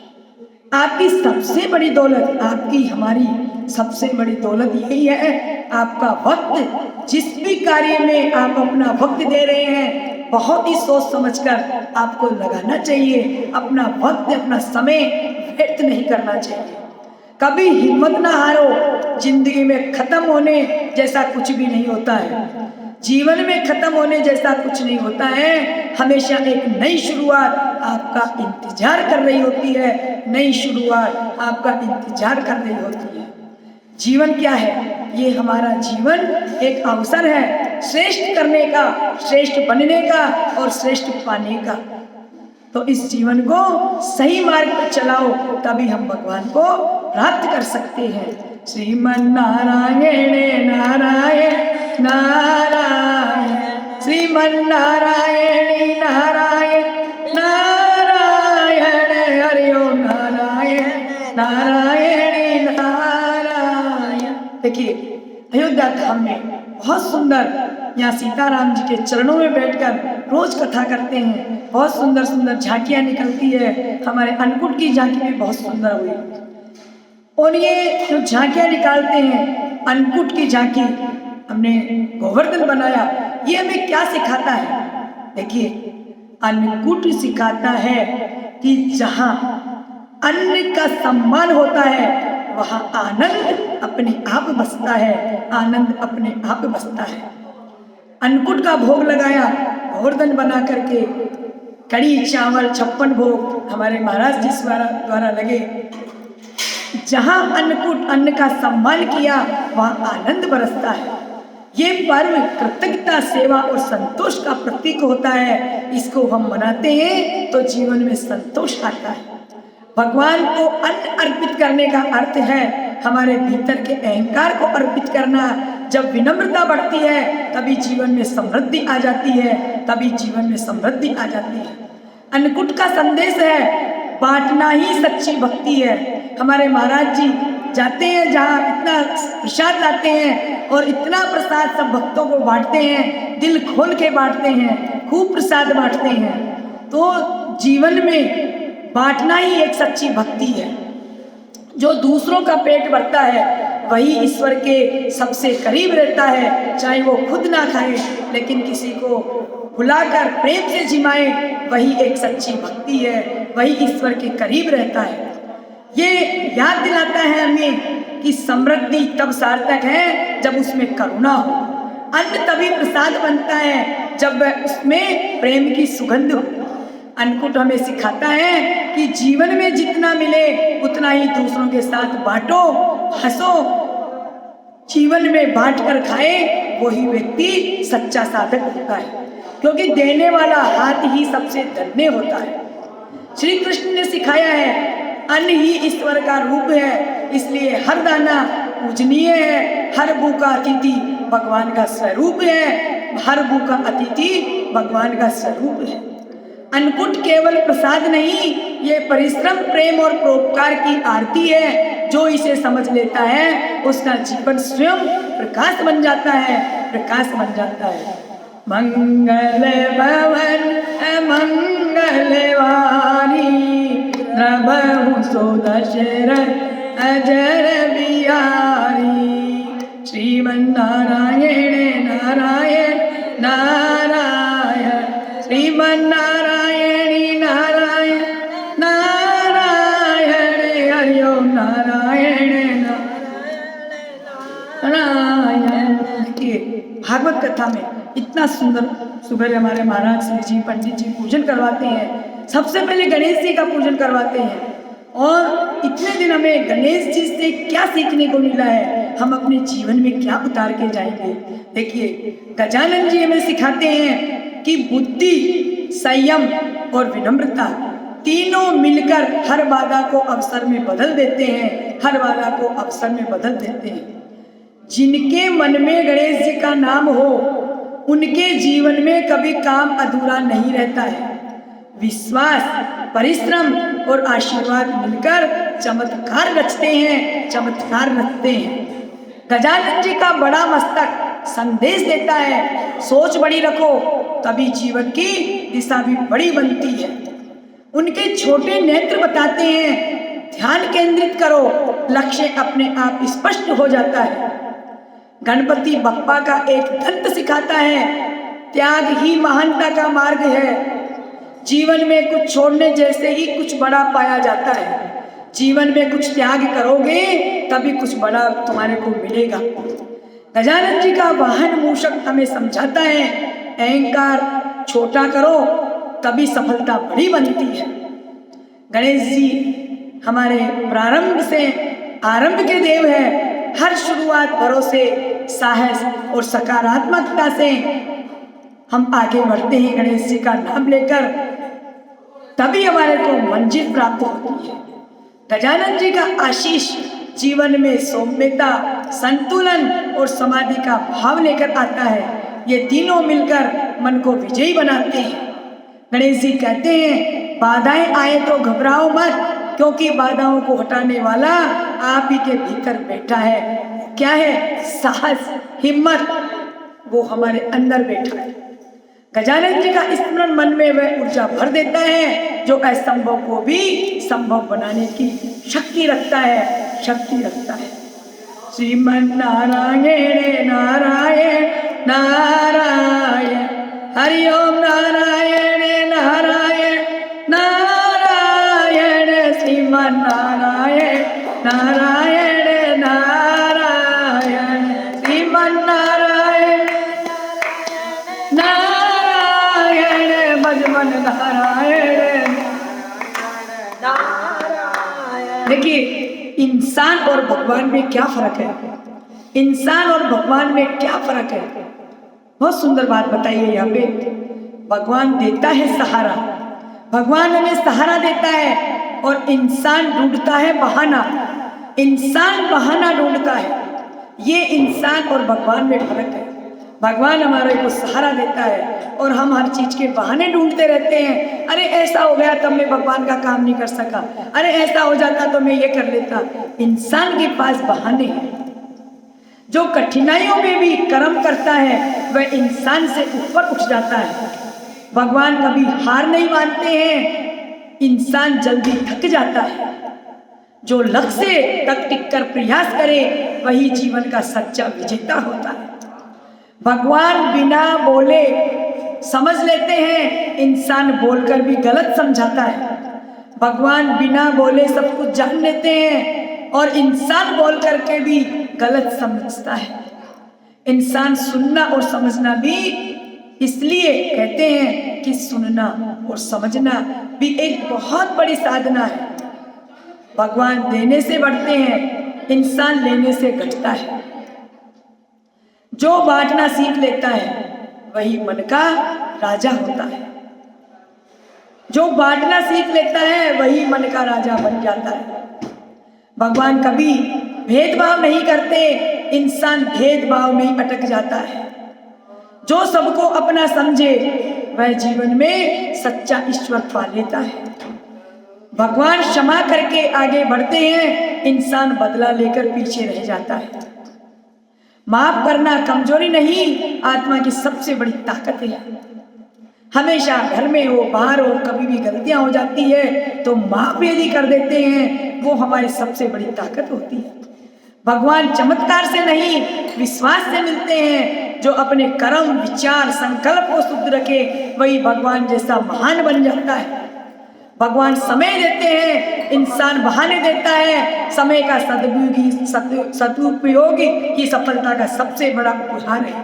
आपकी सबसे बड़ी दौलत, आपकी हमारी सबसे बड़ी दौलत यही है, आपका वक्त। जिस भी कार्य में आप अपना वक्त दे रहे हैं, बहुत ही सोच समझकर आपको लगाना चाहिए। अपना वक्त, अपना समय व्यर्थ नहीं करना चाहिए। कभी हिम्मत ना हारो, जिंदगी में खत्म होने जैसा कुछ भी नहीं होता है। जीवन में खत्म होने जैसा कुछ नहीं होता है। हमेशा एक नई शुरुआत आपका इंतजार कर रही होती है, नई शुरुआत आपका इंतजार कर रही होती है। जीवन क्या है? ये हमारा जीवन एक अवसर है श्रेष्ठ करने का, श्रेष्ठ बनने का और श्रेष्ठ पाने का। तो इस जीवन को सही मार्ग पर चलाओ, तभी हम भगवान को प्राप्त कर सकते हैं। श्रीमन नारायण नारायण नारायण श्रीमन नारायणी नारायण नारायण हरि ओम नारायण नारायणी नारायण। देखिए, अयोध्या धाम में बहुत सुंदर, यहाँ सीताराम जी के चरणों में बैठकर रोज कथा करते हैं। बहुत सुंदर सुंदर झांकियाँ निकलती है। हमारे अन्नकूट की झांकी भी बहुत सुंदर हुई। और ये जो झांकियाँ निकालते हैं, अन्नकूट की झांकी हमने गोवर्धन बनाया, ये हमें क्या सिखाता है? देखिए, अन्नकूट सिखाता है कि जहाँ अन्न का सम्मान होता है वहाँ आनंद अपने आप बसता है, आनंद अपने आप बसता है। अन्नकूट का भोग लगाया, गोवर्धन बना करके, कड़ी चावल 56 भोग हमारे महाराज जी द्वारा लगे। जहाँ अन्नकूट अन्न का सम्मान किया वहाँ आनंद बरसता है। ये पर्व कृतज्ञता, सेवा और संतोष का प्रतीक होता है। इसको हम मनाते हैं तो जीवन में संतोष आता है। भगवान को अन्न अर्पित करने का अर्थ है हमारे भीतर के अहंकार को अर्पित करना। जब विनम्रता बढ़ती है तभी जीवन में समृद्धि आ जाती है, तभी जीवन में समृद्धि आ जाती है। अन्नकूट का संदेश है बांटना ही सच्ची भक्ति है। हमारे महाराज जी जाते हैं जहाँ इतना प्रसाद लाते हैं और इतना प्रसाद सब भक्तों को बांटते हैं, दिल खोल के बांटते हैं, खूब प्रसाद बांटते हैं। तो जीवन में बांटना ही एक सच्ची भक्ति है। जो दूसरों का पेट भरता है वही ईश्वर के सबसे करीब रहता है। चाहे वो खुद ना खाए लेकिन किसी को बुलाकर प्रेम से जिमाए, वही एक सच्ची भक्ति है, वही ईश्वर के करीब रहता है। ये याद दिलाता है हमें कि समृद्धि तब सार्थक है जब उसमें करुणा हो। अन्न तभी प्रसाद बनता है जब उसमें प्रेम की सुगंध हो। अन्नकूट हमें सिखाता है कि जीवन में जितना मिले उतना ही दूसरों के साथ बांटो, हंसो। जीवन में बांट कर खाए वही व्यक्ति सच्चा साधक होता है, क्योंकि देने वाला हाथ ही सबसे धन्य होता है। श्री कृष्ण ने सिखाया है अन्न ही ईश्वर का रूप है, इसलिए हर दाना पूजनीय है, हर भूखा अतिथि भगवान का स्वरूप है, हर भूखा अतिथि भगवान का स्वरूप है। अन्नकूट केवल प्रसाद नहीं, ये परिश्रम, प्रेम और परोपकार की आरती है। जो इसे समझ लेता है उसका जीवन स्वयं प्रकाश बन जाता है, प्रकाश बन जाता है। मंगल भवन मंगल वाणी, प्रभु सो दशरथ अजर बिहारी। श्रीमन्नारायण नारायण नारायण, श्रीमन्नारायणी नारायण नारायण, हरि ओम नारायण नारायण। भागवत कथा में इतना सुंदर सुबह हमारे महाराज श्री जी पंडित जी पूजन करवाते हैं। सबसे पहले गणेश जी का पूजन करवाते हैं, और इतने दिन हमें गणेश जी से क्या सीखने को मिला है, हम अपने जीवन में क्या उतार के जाएंगे। देखिए, गजानन जी हमें सिखाते हैं कि बुद्धि, संयम और विनम्रता तीनों मिलकर हर बाधा को अवसर में बदल देते हैं, हर बाधा को अवसर में बदल देते हैं। जिनके मन में गणेश जी का नाम हो, उनके जीवन में कभी काम अधूरा नहीं रहता है। विश्वास, परिश्रम और आशीर्वाद मिलकर चमत्कार रचते हैं, चमत्कार रचते हैं। गजानन जी का बड़ा मस्तक संदेश देता है, सोच बड़ी रखो तभी जीवन की दिशा भी बड़ी बनती है। उनके छोटे नेत्र बताते हैं, ध्यान केंद्रित करो, लक्ष्य अपने आप स्पष्ट हो जाता है। गणपति बप्पा का एक दंत सिखाता है, त्याग ही महानता का मार्ग है। जीवन में कुछ छोड़ने जैसे ही कुछ बड़ा पाया जाता है। जीवन में कुछ त्याग करोगे तभी कुछ बड़ा तुम्हारे को मिलेगा। गजानन जी का वाहन मूषक हमें समझाता है, अहंकार छोटा करो तभी सफलता बड़ी बनती है। गणेश जी हमारे प्रारंभ से आरंभ के देव है। हर शुरुआत भरोसे, साहस और सकारात्मकता से हम आगे बढ़ते हैं। गणेश जी का नाम लेकर तभी हमारे को मंजिल प्राप्त होती है। गजानन जी का आशीष जीवन में सौम्यता, संतुलन और समाधि का भाव लेकर आता है। ये तीनों मिलकर मन को विजयी बनाते हैं। गणेश जी कहते हैं, बाधाएं आए तो घबराओ मत, क्योंकि बाधाओं को हटाने वाला आप ही के भीतर बैठा है। क्या है? साहस, हिम्मत, वो हमारे अंदर बैठा है। गजानन जी का स्मरण मन में वह ऊर्जा भर देता है जो असंभव को भी संभव बनाने की शक्ति रखता है, शक्ति रखता है। श्रीमन नारायण नारायण नारायण, हरि ओम नारायण नारायण नारायण, श्रीमन नारायण नारायण नारायण, श्रीमन नारायण नारायण, भजमन नारायण नारायण। देखिए, इंसान और भगवान में क्या फर्क है? इंसान और भगवान में क्या फर्क है? बहुत सुंदर बात बताइए यहाँ पे। भगवान देता है सहारा, भगवान हमें सहारा देता है, और इंसान ढूंढता है बहाना। इंसान बहाना ढूंढता है। ये इंसान और भगवान में फर्क है। भगवान हमारे को सहारा देता है और हम हर चीज के बहाने ढूंढते रहते हैं। अरे ऐसा हो गया तब मैं भगवान का काम नहीं कर सका, अरे ऐसा हो जाता तो मैं ये कर लेता। इंसान के पास बहाने हैं। जो कठिनाइयों में भी कर्म करता है वह इंसान से ऊपर उठ जाता है। भगवान कभी हार नहीं मानते हैं, इंसान जल्दी थक जाता है। जो लक्ष्य तक टिककर प्रयास करे वही जीवन का सच्चा विजेता होता है। भगवान बिना बोले समझ लेते हैं, इंसान बोलकर भी गलत समझाता है। भगवान बिना बोले सब कुछ जान लेते हैं और इंसान बोल करके भी गलत समझता है। इंसान सुनना और समझना भी इसलिए कहते हैं कि सुनना और समझना भी एक बहुत बड़ी साधना है। भगवान देने से बढ़ते हैं, इंसान लेने से घटता है। जो बांटना सीख लेता है वही मन का राजा होता है। जो बांटना सीख लेता है वही मन का राजा बन जाता है। भगवान कभी भेदभाव नहीं करते, इंसान भेदभाव में ही अटक जाता है। जो सबको अपना समझे वह जीवन में सच्चा ईश्वर पा लेता है। भगवान क्षमा करके आगे बढ़ते हैं, इंसान बदला लेकर पीछे रह जाता है। माफ करना कमजोरी नहीं, आत्मा की सबसे बड़ी ताकत है। हमेशा घर में हो बाहर हो कभी भी गलतियां हो जाती है तो माफ यदि कर देते हैं, वो हमारी सबसे बड़ी ताकत होती है। भगवान चमत्कार से नहीं विश्वास से मिलते हैं। जो अपने कर्म विचार संकल्प को शुद्ध रखे वही भगवान जैसा महान बन जाता है। भगवान समय देते हैं, इंसान बहाने देता है। समय का सदुपयोग ही सफलता का सबसे बड़ा उपहार है।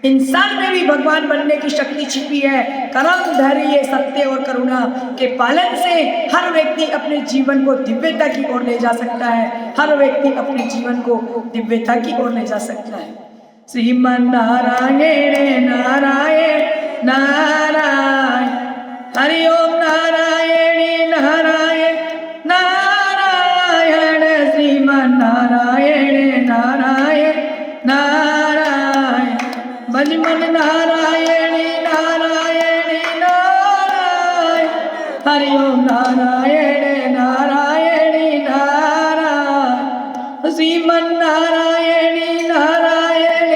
इंसान में भी भगवान बनने की शक्ति छिपी है। कर्म धैर्य सत्य और करुणा के पालन से हर व्यक्ति अपने जीवन को दिव्यता की ओर ले जा सकता है। हर व्यक्ति अपने जीवन को दिव्यता की ओर ले जा सकता है। श्रीमन नारायण नारायण नारायण, हरि ओम नारायण नारायण नारायण, श्रीमन नारायण नारायण नारायण, भजमन नारायण नारायण नारायण, हरि ओम नारायण नारायण नारायण, श्रीमन नारायण नारायण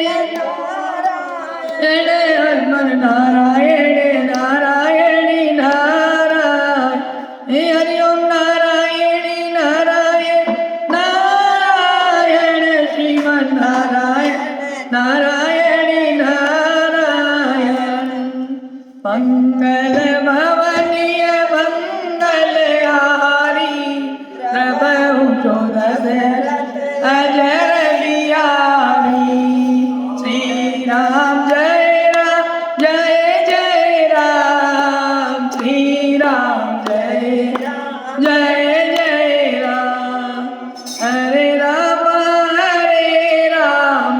नारायण, नारायण नारायण नारायण, हरि ओम नारायण नारायण नारायण, श्रीमन नारायण नारायण नारायण, मंगल भवनीय मंगलहारी, प्रभु चोदर अजर बिहारी, श्री राम जय राम जय जय राम, श्री राम जय जय जय राम, हरे राम हरे राम,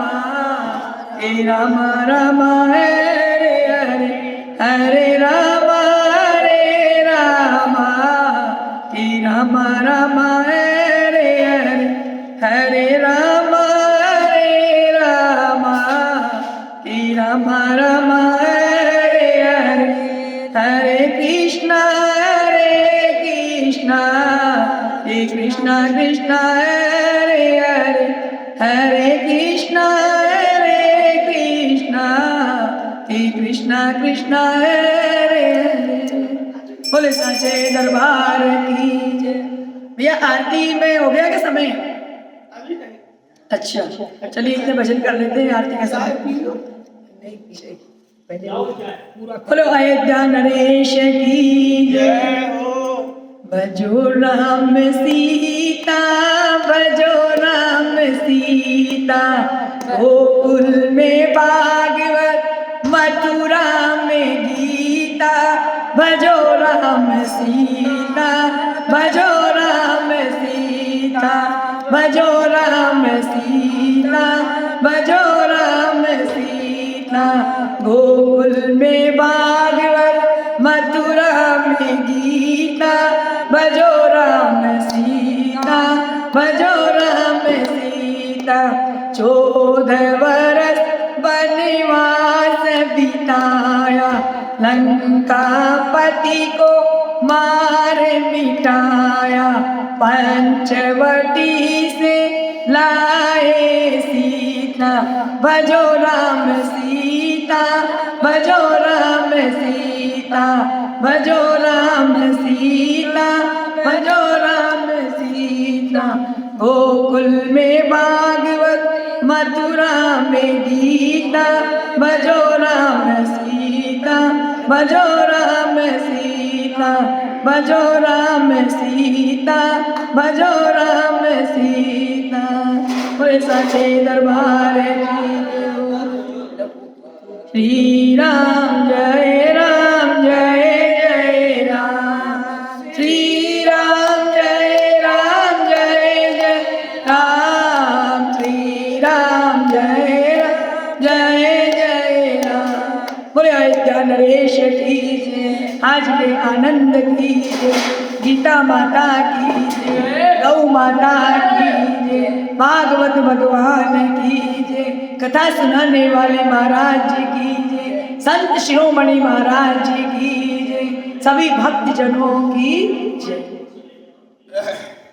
हे राम राम हरे हरे, हरे राम हरे राम, हे राम राम हरे हरे, हरे राम हरे राम, हे राम राम हरे हरे, हरे कृष्णा हे कृष्णा कृष्णा हरे हरे, हरे कृष्णा हे कृष्णा कृष्णा हरे हरे। बोले साचे दरबार की जय। भैया आरती में हो गया क्या समय? अच्छा चलिए इतने भजन कर लेते हैं आरती का समय। बोलो अयोध्या नरेश की जय। भजो राम सीता, भजो राम सीता, गोकुल में भागवत मथुरा में गीता, भजो राम सीता, भजो राम सीता, भजो राम सीता, भजो राम सीता, गोकुल में भागवत मथुरा में गीता, भजो राम सीता, भजो राम सीता, 14 वर्ष वनवास बिताया, लंकापति को मार मिटाया, पंचवटी से लाए सीता, भजो राम सीता, भजो राम सीता, भजो राम सीता, भजो राम सीता, गोकुल में भागवत मथुरा में गीता, भजो राम सीता, भजो राम सीता, भजो राम सीता, भजो राम सीता। बोले साचे दरबार की श्री राम जय राम जय जय राम, श्री राम जय जय राम, श्री राम जय नरेश की जय, आज के आनंद की जय, गीता माता की जय, गौ माता की जय, भागवत भगवान की जय, कथा सुनाने वाले महाराज जी की जय, संत शिरोमणि महाराज जी की जय, सभी भक्तजनों की जय।